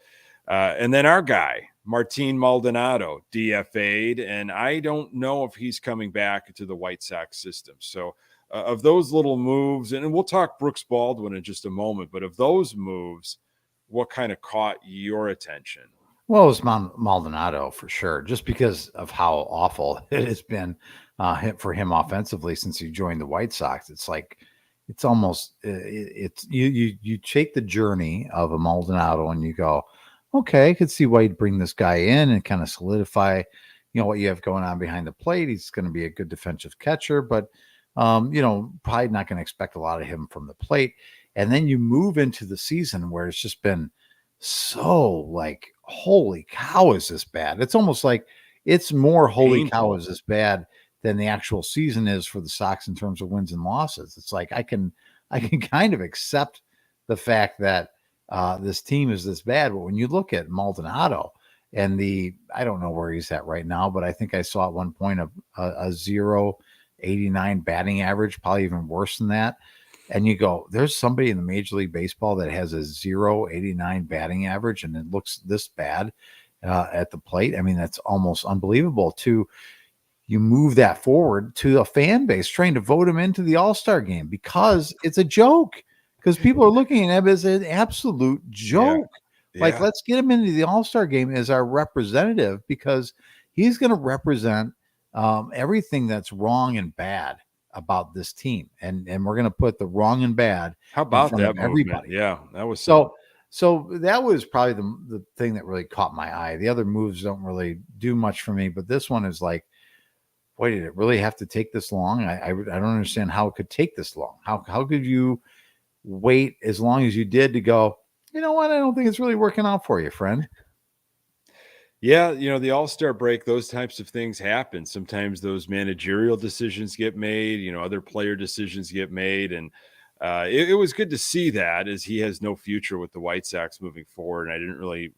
And then our guy, Martin Maldonado, DFA'd, and I don't know if he's coming back to the White Sox system. So of those little moves, and we'll talk Brooks Baldwin in just a moment, but of those moves, what kind of caught your attention? Well, it was Maldonado for sure, just because of how awful it has been for him offensively since he joined the White Sox. It's like, it's almost, it's you take the journey of a Maldonado and you go, okay, I could see why you'd bring this guy in and kind of solidify, what you have going on behind the plate. He's going to be a good defensive catcher, but, probably not going to expect a lot of him from the plate. And then you move into the season where it's just been so like, holy cow, is this bad? It's almost like it's more holy cow, is this bad than the actual season is for the Sox in terms of wins and losses. It's like, I can kind of accept the fact that, this team is this bad. But when you look at Maldonado and I don't know where he's at right now, but I think I saw at one point a 0.89 batting average, probably even worse than that. And you go, there's somebody in the Major League Baseball that has a 0.89 batting average and it looks this bad at the plate. I mean, that's almost unbelievable. You move that forward to a fan base trying to vote him into the All-Star game because it's a joke. Because people are looking at him as an absolute joke. Yeah. Like, let's get him into the All-Star game as our representative because he's going to represent everything that's wrong and bad about this team. And we're going to put the wrong and bad. How about that everybody? Yeah, that was so that was probably the thing that really caught my eye. The other moves don't really do much for me, but this one is like, boy, did it really have to take this long? I don't understand how it could take this long. How could you wait as long as you did to go, you know what? I don't think it's really working out for you, friend. Yeah. The All-Star break, those types of things happen. Sometimes those managerial decisions get made, other player decisions get made. And it was good to see that, as he has no future with the White Sox moving forward. And I didn't really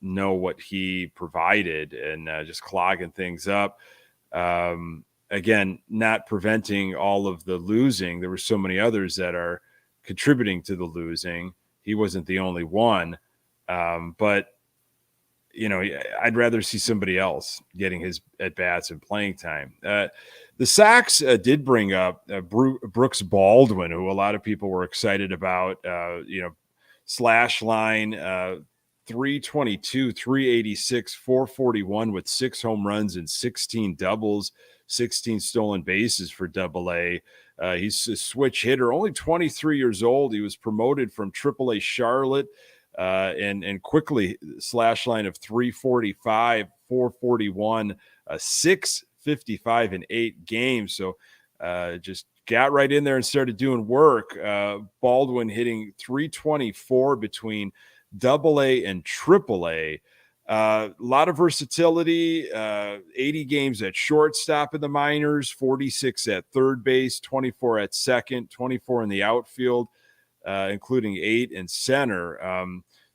know what he provided and just clogging things up. Again, not preventing all of the losing. There were so many others that are contributing to the losing. He wasn't the only one. But, I'd rather see somebody else getting his at-bats and playing time. The Sox did bring up Brooks Baldwin, who a lot of people were excited about, slash line, 322, 386, 441 with 6 home runs and 16 doubles, 16 stolen bases for Double-A. He's a switch hitter, only 23 years old. He was promoted from Triple-A Charlotte and quickly slash line of 345, 441, 655 in 8 games. So just got right in there and started doing work. Baldwin hitting 324 between Double-A and Triple-A. A lot of versatility, 80 games at shortstop in the minors, 46 at third base, 24 at second, 24 in the outfield, including 8 in center.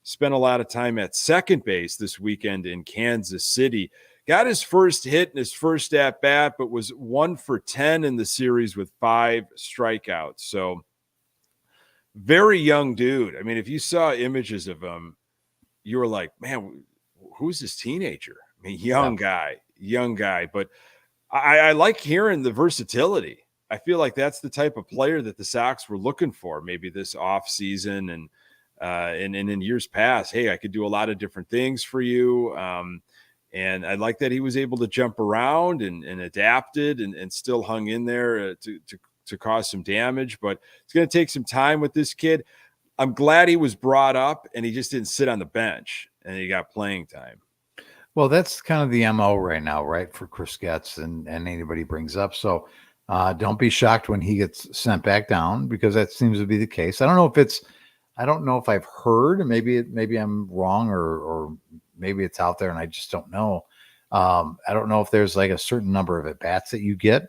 Spent a lot of time at second base this weekend in Kansas City. Got his first hit in his first at-bat, but was 1 for 10 in the series with 5 strikeouts. So very young dude. I mean, if you saw images of him, you were like, man, who's this teenager? I mean, young guy. But I like hearing the versatility. I feel like that's the type of player that the Sox were looking for maybe this off season and in years past. Hey, I could do a lot of different things for you. And I like that he was able to jump around and adapted and still hung in there to cause some damage. But it's going to take some time with this kid. I'm glad he was brought up and he just didn't sit on the bench and he got playing time. Well, that's kind of the MO right now, right? For Chris Getz and anybody brings up. So Don't be shocked when he gets sent back down, because that seems to be the case. I don't know if I've heard, maybe I'm wrong, or maybe it's out there and I just don't know. I don't know if there's like a certain number of at bats that you get,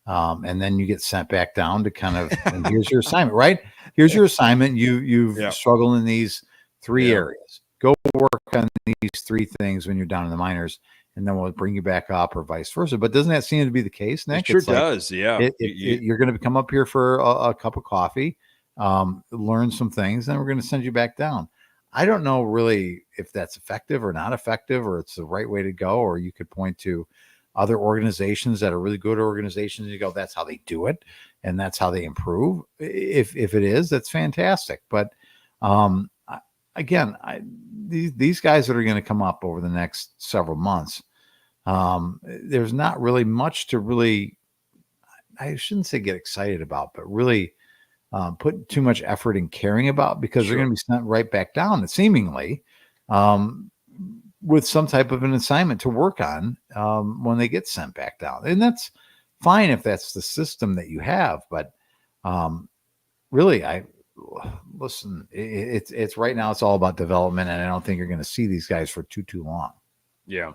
and then you get sent back down to kind of, and here's your assignment, right? Here's your assignment. You've struggled in these 3 areas. Go work on these 3 things when you're down in the minors, and then we'll bring you back up, or vice versa. But doesn't that seem to be the case, Nick? It sure does. Yeah. You're going to come up here for a cup of coffee, learn some things, then we're going to send you back down. I don't know really if that's effective or not effective, or it's the right way to go, or you could point to other organizations that are really good organizations. You go, that's how they do it, and that's how they improve. If it is, that's fantastic. But these guys that are going to come up over the next several months, there's not really much to really, I shouldn't say get excited about, but really put too much effort in caring about, because they're going to be sent right back down, seemingly, with some type of an assignment to work on when they get sent back down. And that's fine if that's the system that you have. But really, it's right now, it's all about development, and I don't think you're going to see these guys for too long. Yeah.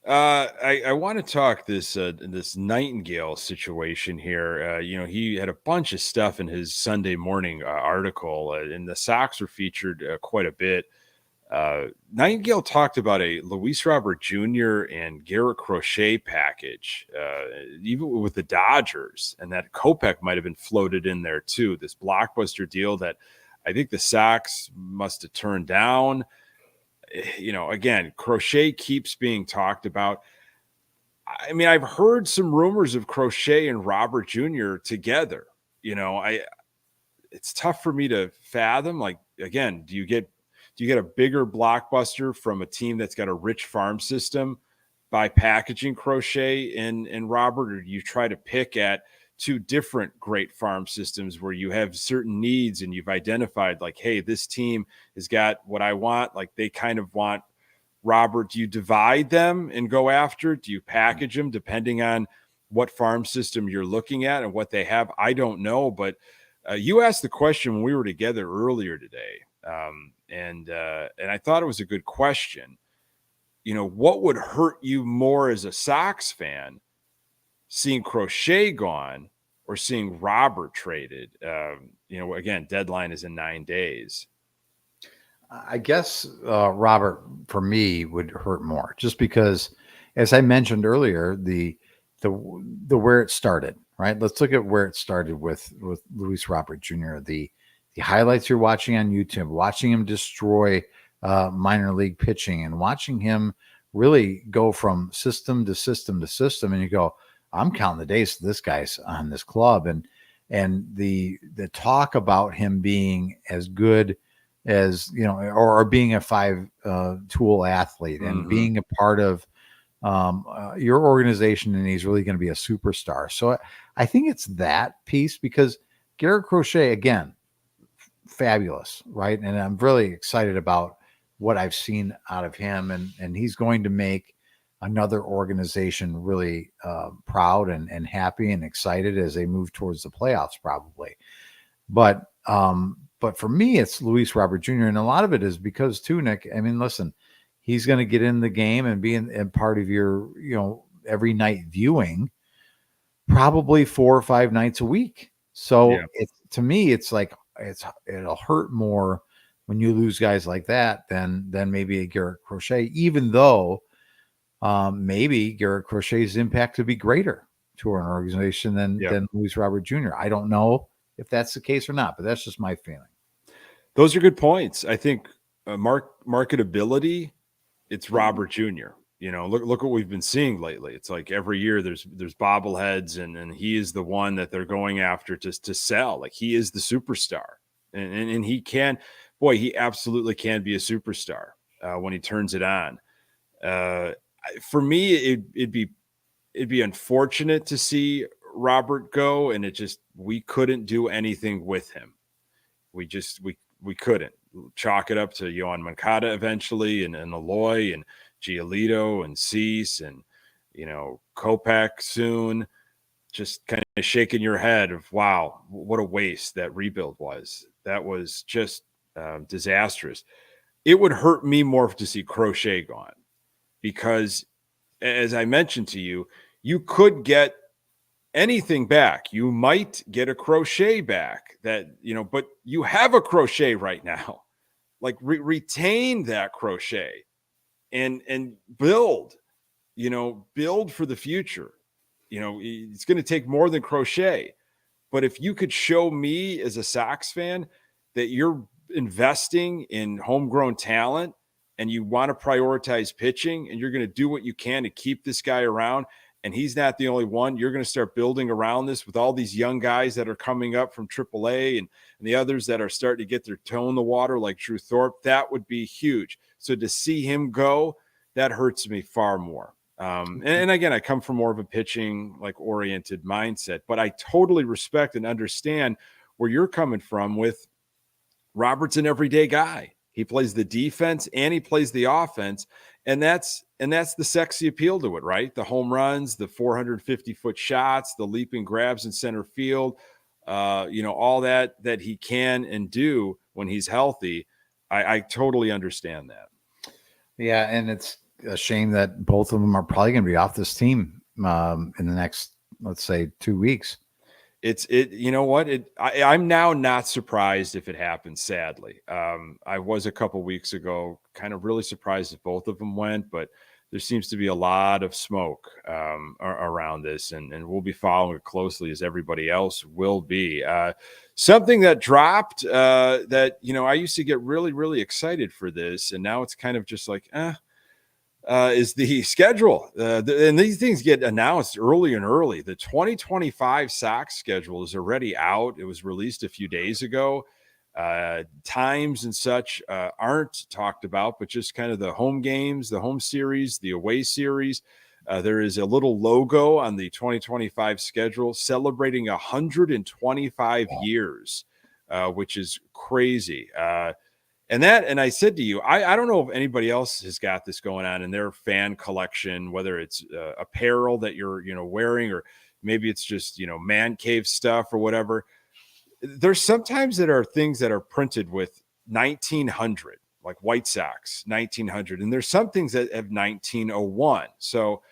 I want to talk this Nightingale situation here. He had a bunch of stuff in his Sunday morning article, and the Sox were featured quite a bit. Nightingale talked about a Luis Robert Jr. and Garrett Crochet package, even with the Dodgers, and that Kopech might have been floated in there too. This blockbuster deal that I think the Sox must have turned down. Again, Crochet keeps being talked about. I mean, I've heard some rumors of Crochet and Robert Jr. together. It's tough for me to fathom. Like, again, do you get a bigger blockbuster from a team that's got a rich farm system by packaging Crochet and Robert, or do you try to pick at 2 different great farm systems where you have certain needs and you've identified, like, hey, this team has got what I want, like they kind of want Robert? Do you divide them and go after? Do you package them depending on what farm system you're looking at and what they have? I don't know, but you asked the question when we were together earlier today, and I thought it was a good question. What would hurt you more as a Sox fan, seeing Crochet gone or seeing Robert traded? Again, deadline is in 9 days. I guess Robert, for me, would hurt more, just because, as I mentioned earlier, the where it started, right? Let's look at where it started with Luis Robert Jr. The highlights you're watching on YouTube, watching him destroy minor league pitching, and watching him really go from system to system to system, and you go, I'm counting the days this guy's on this club, and the talk about him being as good as, or being a 5 tool athlete, and being a part of your organization, and he's really going to be a superstar. So I think it's that piece, because Garrett Crochet, again, fabulous, right? And I'm really excited about what I've seen out of him, and he's going to make another organization really proud and happy and excited as they move towards the playoffs, probably. But for me, it's Luis Robert Jr. And a lot of it is because, too, Nick, I mean, listen, he's going to get in the game and be in part of your, every night viewing, probably 4 or 5 nights a week. So to me, it's like, it'll hurt more when you lose guys like that than maybe a Garrett Crochet, even though maybe Garrett Crochet's impact could be greater to an organization than Luis Robert Jr. I don't know if that's the case or not, but that's just my feeling. Those are good points. I think marketability, it's Robert Jr. Look what we've been seeing lately. It's like every year there's bobbleheads, and he is the one that they're going after to sell. Like, he is the superstar, and he can, he absolutely can be a superstar when he turns it on. For me, it'd be unfortunate to see Robert go, and we couldn't do anything with him. We couldn't. Chalk it up to Yohan Moncada eventually, and Eloy, and Giolito, and Cease, and Kopech soon. just kind of shaking your head of, wow, what a waste that rebuild was. That was just disastrous. It would hurt me more to see Crochet gone, because as I mentioned to you, you could get anything back. You might get a Crochet back that, but you have a Crochet right now. Like retain that Crochet and build, build for the future. It's going to take more than Crochet. But if you could show me as a Sox fan that you're investing in homegrown talent and you want to prioritize pitching and you're going to do what you can to keep this guy around, and he's not the only one, you're going to start building around this with all these young guys that are coming up from AAA and the others that are starting to get their toe in the water like Drew Thorpe, that would be huge. So to see him go, that hurts me far more. And again, I come from more of a pitching like oriented mindset, but I totally respect and understand where you're coming from with Robert's an everyday guy. He plays the defense and he plays the offense. And that's the sexy appeal to it, right? The home runs, the 450-foot shots, the leaping grabs in center field, all that he can and do when he's healthy. I totally understand that. Yeah, and it's a shame that both of them are probably going to be off this team in the next, let's say, 2 weeks. You know what? I'm now not surprised if it happens, sadly. I was a couple weeks ago kind of really surprised if both of them went, but there seems to be a lot of smoke around this, and we'll be following it closely as everybody else will be. Something that dropped that, I used to get really, really excited for this, and now it's kind of just like, is the schedule. And these things get announced early and early. The 2025 Sox schedule is already out. It was released a few days ago. Times and such aren't talked about, but just kind of the home games, the home series, the away series. There is a little logo on the 2025 schedule celebrating 125 years, which is crazy. And I said to you, I don't know if anybody else has got this going on in their fan collection, whether it's apparel that you're, wearing, or maybe it's just, man cave stuff or whatever. There's sometimes that are things that are printed with 1900, like White Sox, 1900. And there's some things that have 1901. So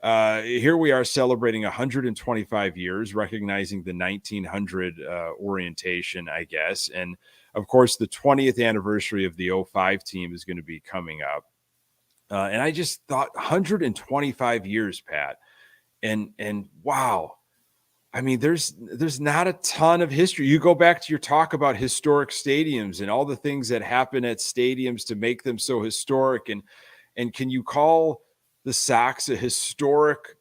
here we are celebrating 125 years, recognizing the 1900 orientation, I guess. And of course, the 20th anniversary of the 05 team is going to be coming up. And I just thought 125 years, Pat. And wow. I mean, there's not a ton of history. You go back to your talk about historic stadiums and all the things that happen at stadiums to make them so historic. And can you call the Sox a historic,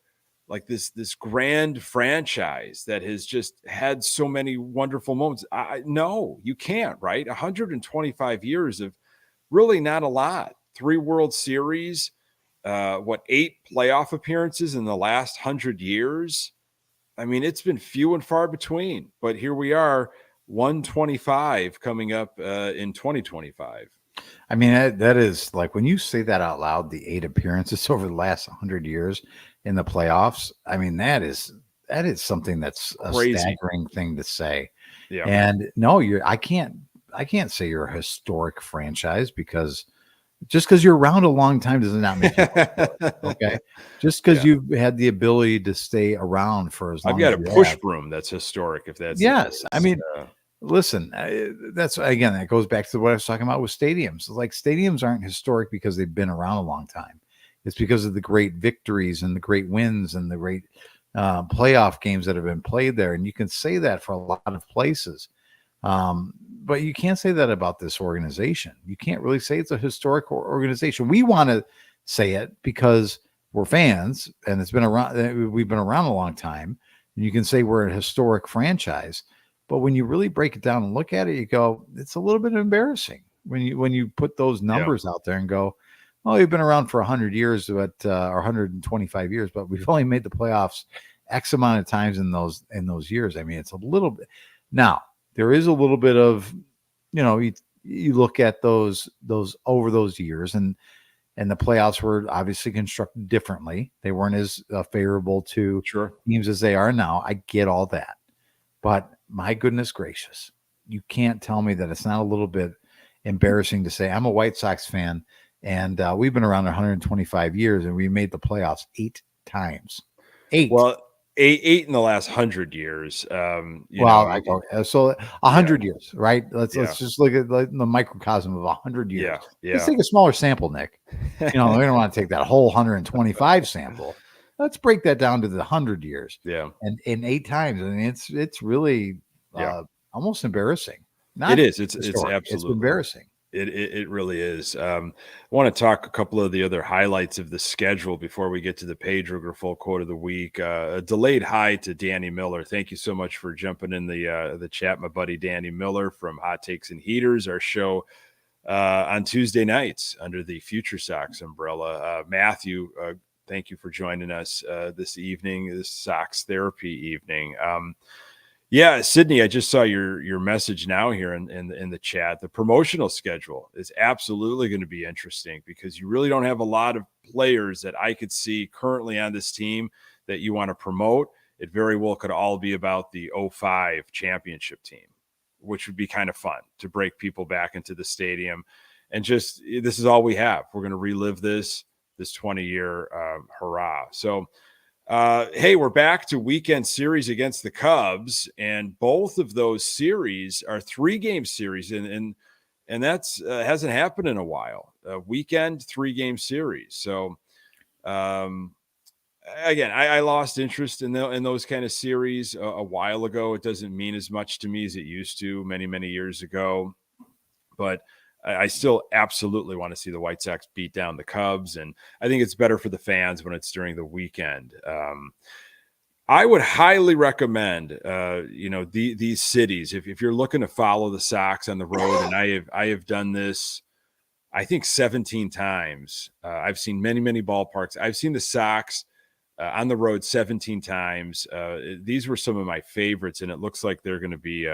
like this grand franchise that has just had so many wonderful moments? No, you can't, right? 125 years of really not a lot. 3 World Series, 8 playoff appearances in the last 100 years. I mean, it's been few and far between, but here we are, 125 coming up in 2025. I mean, that is like, when you say that out loud, the 8 appearances over the last 100 years in the playoffs. I mean, that is something that's crazy. A staggering thing to say. Yeah. And no, I can't say you're a historic franchise, because just because you're around a long time does not make you okay. Just because you've had the ability to stay around for as long as I've got a push broom that's historic, if that's yes. I mean, listen, that's, again, that goes back to what I was talking about with stadiums. Like, stadiums aren't historic because they've been around a long time. It's because of the great victories and the great wins and the great playoff games that have been played there. And you can say that for a lot of places. But you can't say that about this organization. You can't really say it's a historic organization. We want to say it because we're fans and it's been around. We've been around a long time, and you can say we're a historic franchise. But when you really break it down and look at it, you go, it's a little bit embarrassing when you put those numbers out there and go, oh, we've been around for 100 years, but or 125 years, but we've only made the playoffs X amount of times in those years. I mean, it's a little bit. Now, there is a little bit of, you look at those over those years, and and the playoffs were obviously constructed differently. They weren't as favorable to teams as they are now. I get all that. But my goodness gracious, you can't tell me that it's not a little bit embarrassing to say I'm a White Sox fan, and we've been around 125 years, and we made the playoffs 8 times. 8. Well, eight in the last 100 years. So 100 years, right? Let's just look at the microcosm of 100 years. Let's take a smaller sample, Nick. We don't want to take that whole 125 sample. Let's break that down to the 100 years. Yeah, and in 8 times, I mean, it's really almost embarrassing. It is. It's absolutely it's embarrassing. It really is. I want to talk a couple of the other highlights of the schedule before we get to the page rigger full quote of the week. A delayed hi to Danny Miller. Thank you so much for jumping in the chat, my buddy Danny Miller from Hot Takes and Heaters, our show on Tuesday nights under the Future Sox umbrella. Matthew, thank you for joining us this evening, this Sox therapy evening. Yeah, Sydney, I just saw your message now here in the chat. The promotional schedule is absolutely going to be interesting because you really don't have a lot of players that I could see currently on this team that you want to promote. It very well could all be about the 05 championship team, which would be kind of fun to break people back into the stadium. And just, this is all we have. We're going to relive this 20-year hurrah. So, hey, we're back to weekend series against the Cubs, and both of those series are 3-game series, and that's hasn't happened in a while. Weekend 3-game series. So, again, I lost interest in those kind of series a while ago. It doesn't mean as much to me as it used to many years ago, but I still absolutely want to see the White Sox beat down the Cubs, and I think it's better for the fans when it's during the weekend. I would highly recommend, these cities, if you're looking to follow the Sox on the road, and I have done this, I think 17 times. I've seen many ballparks. I've seen the Sox on the road 17 times. These were some of my favorites, and it looks like they're going to be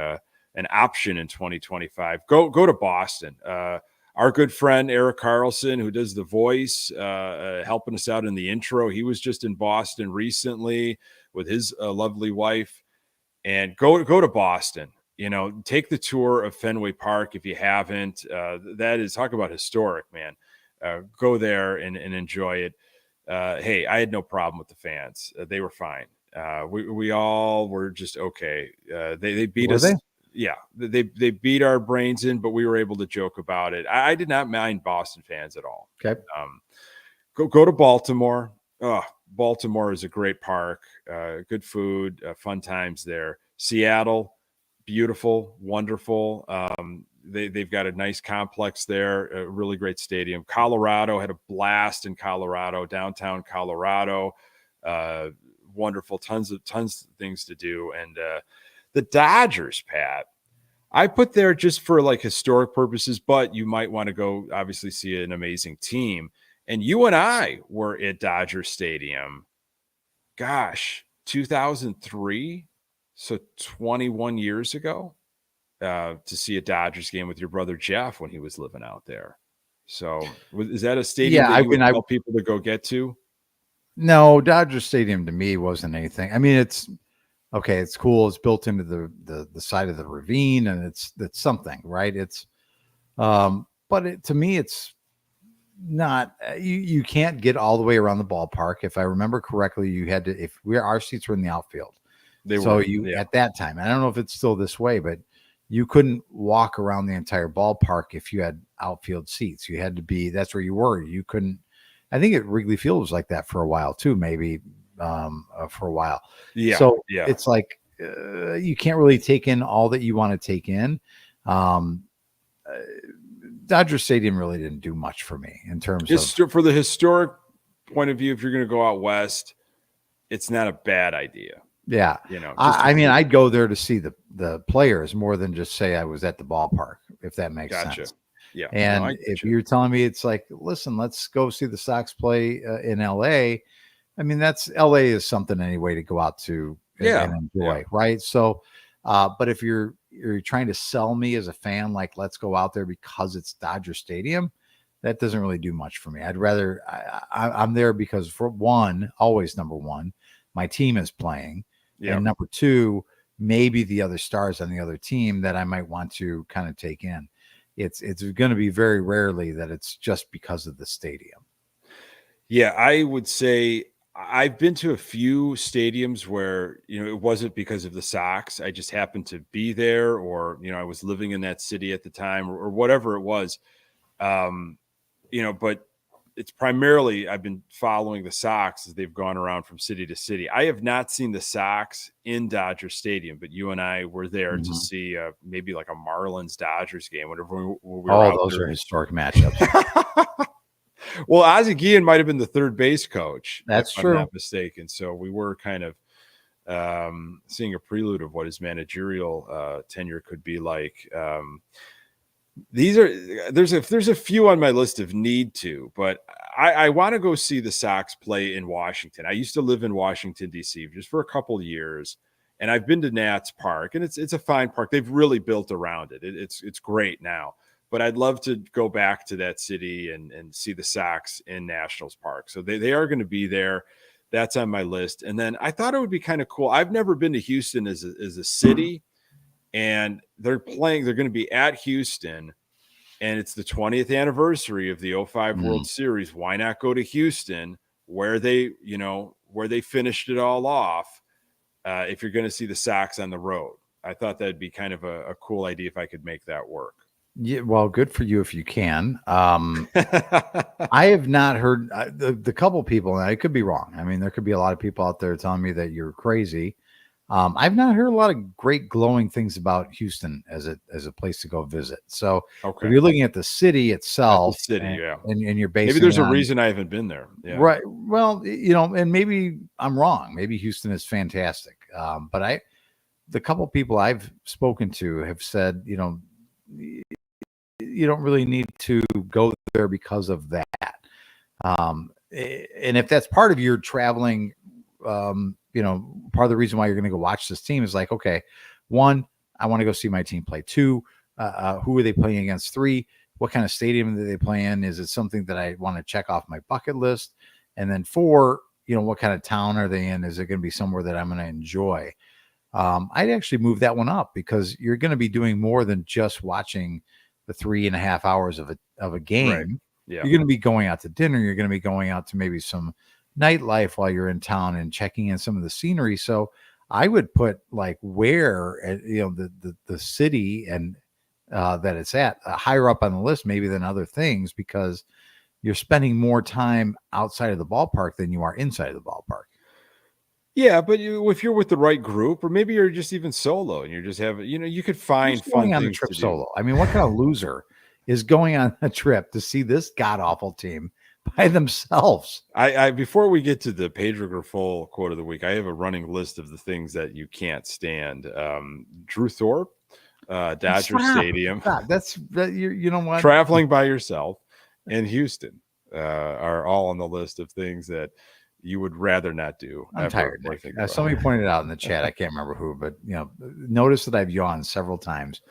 an option in 2025. Go to Boston. Our good friend Eric Carlson, who does the voice, helping us out in the intro, he was just in Boston recently with his lovely wife. And go to Boston. Take the tour of Fenway Park if you haven't. That is, talk about historic, man. Go there and enjoy it. Hey, I had no problem with the fans. They were fine. We all were just okay. They beat us. Yeah, they beat our brains in, but we were able to joke about it. I did not mind Boston fans at all. Okay. Go to Baltimore. Oh, Baltimore is a great park, good food, fun times there. Seattle, beautiful, wonderful. They've got a nice complex there, a really great stadium. Colorado, had a blast in Colorado, downtown Colorado. Wonderful, tons of things to do. And the Dodgers, Pat, I put there just for like historic purposes, but you might want to go obviously see an amazing team. And you and I were at Dodger Stadium, 2003, so 21 years ago, to see a Dodgers game with your brother Jeff when he was living out there. So is that a stadium that you would tell people to go get to? No, Dodger Stadium to me wasn't anything. I mean, it's okay. It's cool. It's built into the side of the ravine, and it's something, right? It's, but to me, it's not. You can't get all the way around the ballpark. If I remember correctly, you had to. Our seats were in the outfield, at that time. I don't know if it's still this way, but you couldn't walk around the entire ballpark if you had outfield seats. You had to be. That's where you were. You couldn't. I think at Wrigley Field was like that for a while too. Maybe. For a while. Yeah. So it's like you can't really take in all that you want to take in. Dodger Stadium really didn't do much for me in terms of for the historic point of view. If you're going to go out west, it's not a bad idea. Yeah. I mean, I'd go there to see the players more than just say I was at the ballpark, if that makes sense. Yeah. And if you're telling me it's like, listen, let's go see the Sox play in LA. I mean, LA is something anyway to go out to and enjoy, right? So, but if you're trying to sell me as a fan, like let's go out there because it's Dodger Stadium, that doesn't really do much for me. I'd rather I'm there because, for one, always number one, my team is playing, and number two, maybe the other stars on the other team that I might want to kind of take in. It's going to be very rarely that it's just because of the stadium. Yeah, I would say I've been to a few stadiums where, it wasn't because of the Sox. I just happened to be there, or, I was living in that city at the time, or whatever it was. But it's primarily I've been following the Sox as they've gone around from city to city. I have not seen the Sox in Dodger Stadium, but you and I were there to see maybe like a Marlins Dodgers game, whatever. Those are historic matchups. Well, Ozzie Guillen might have been the third base coach. That's true. I'm not mistaken. So we were kind of seeing a prelude of what his managerial tenure could be like. There's a few on my list of need to, but I want to go see the Sox play in Washington. I used to live in Washington, D.C. just for a couple of years, and I've been to Nats Park, and it's a fine park. They've really built around it. It's great now, but I'd love to go back to that city and see the Sox in Nationals Park. So they are going to be there. That's on my list. And then I thought it would be kind of cool. I've never been to Houston as a city. And they're going to be at Houston, and it's the 20th anniversary of the 2005 World Series. Why not go to Houston where they finished it all off if you're going to see the Sox on the road? I thought that'd be kind of a cool idea if I could make that work. Yeah, well, good for you if you can. I have not heard the couple people, and I could be wrong. I mean, there could be a lot of people out there telling me that you're crazy. I've not heard a lot of great glowing things about Houston as a place to go visit. So if you're looking at the city itself, and you're basing maybe there's a reason I haven't been there. Yeah. Right. Well, and maybe I'm wrong. Maybe Houston is fantastic. But the couple people I've spoken to have said, you don't really need to go there because of that. And if that's part of your traveling, part of the reason why you're going to go watch this team is like, okay, one, I want to go see my team play. Two, who are they playing against? Three, what kind of stadium do they play in? Is it something that I want to check off my bucket list? And then four, what kind of town are they in? Is it going to be somewhere that I'm going to enjoy? I'd actually move that one up because you're going to be doing more than just watching the 3.5 hours of a game. Right. Yeah. You're going to be going out to dinner. You're going to be going out to maybe some nightlife while you're in town and checking in some of the scenery. So I would put like where, the city and that it's at higher up on the list, maybe than other things, because you're spending more time outside of the ballpark than you are inside of the ballpark. Yeah, but if you're with the right group, or maybe you're just even solo and you're just having, you could find fun on the trip solo. I mean, what kind of loser is going on a trip to see this god awful team by themselves? I before we get to the Pedro Grifol quote of the week, I have a running list of the things that you can't stand. Drew Thorpe, Dodger Stadium. You know what? Traveling by yourself, and Houston are all on the list of things that you would rather not do. I'm tired. Somebody pointed out in the chat, I can't remember who, but notice that I've yawned several times.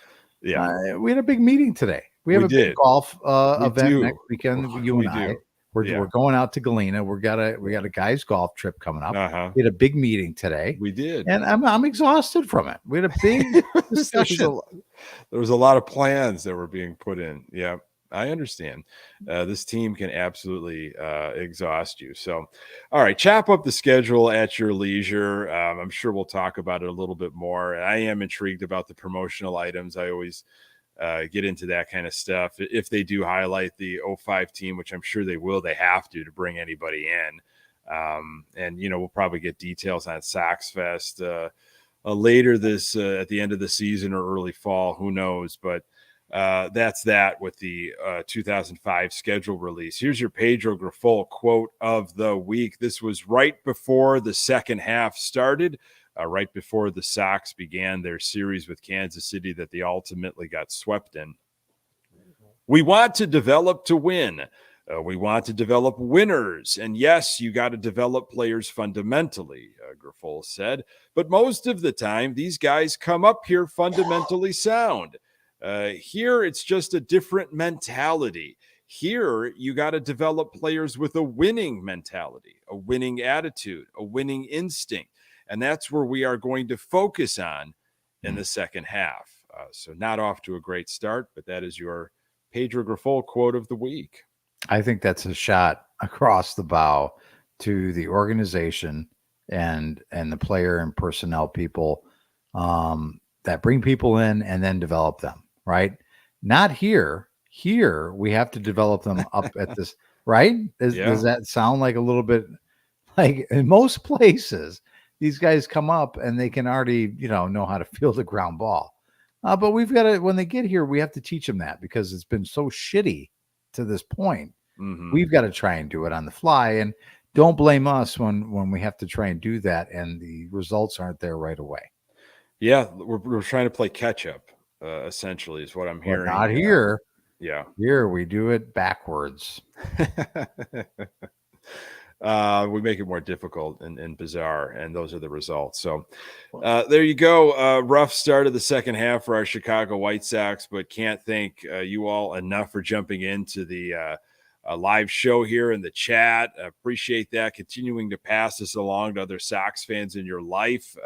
Yeah, we had a big meeting today. We have a big golf event next weekend. You and I. We're going out to Galena. We got a guys golf trip coming up. We had a big meeting today. We did, and I'm exhausted from it. We had a big discussion. There was a lot of plans that were being put in. Yeah, I understand. This team can absolutely exhaust you. So, all right, chop up the schedule at your leisure. I'm sure we'll talk about it a little bit more. I am intrigued about the promotional items. I always get into that kind of stuff. If they do highlight the 2005 team, which I'm sure they will, they have to bring anybody in. And, we'll probably get details on Sox Fest later at the end of the season or early fall, who knows? But that's that with the 2005 schedule release. Here's your Pedro Grifol quote of the week. This was right before the second half started. Right before the Sox began their series with Kansas City that they ultimately got swept in. We want to develop to win. We want to develop winners. And yes, you got to develop players fundamentally, Grifol said. But most of the time, these guys come up here fundamentally sound. Here, it's just a different mentality. Here, you got to develop players with a winning mentality, a winning attitude, a winning instinct. And that's where we are going to focus on in the second half. So not off to a great start, but that is your Pedro Grifol quote of the week. I think that's a shot across the bow to the organization and the player and personnel people that bring people in and then develop them, right? Not here. Here, we have to develop them up at this, right? Does that sound like a little bit like in most places, these guys come up and they can already, know how to field a ground ball. But we've got to, when they get here, we have to teach them that because it's been so shitty to this point. Mm-hmm. We've got to try and do it on the fly, and don't blame us when we have to try and do that and the results aren't there right away. Yeah, we're trying to play catch up, essentially, is what I'm hearing. Not here. Yeah. Here we do it backwards. We make it more difficult and bizarre, and those are the results. So there you go. Rough start of the second half for our Chicago White Sox, but can't thank you all enough for jumping into the live show here in the chat. Appreciate that. Continuing to pass this along to other Sox fans in your life.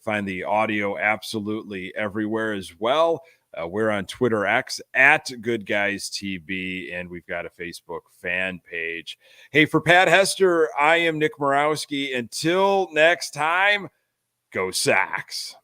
Find the audio absolutely everywhere as well. We're on Twitter X at Good Guys TB, and we've got a Facebook fan page. Hey, for Pat Hester, I am Nick Murawski. Until next time, go Sox.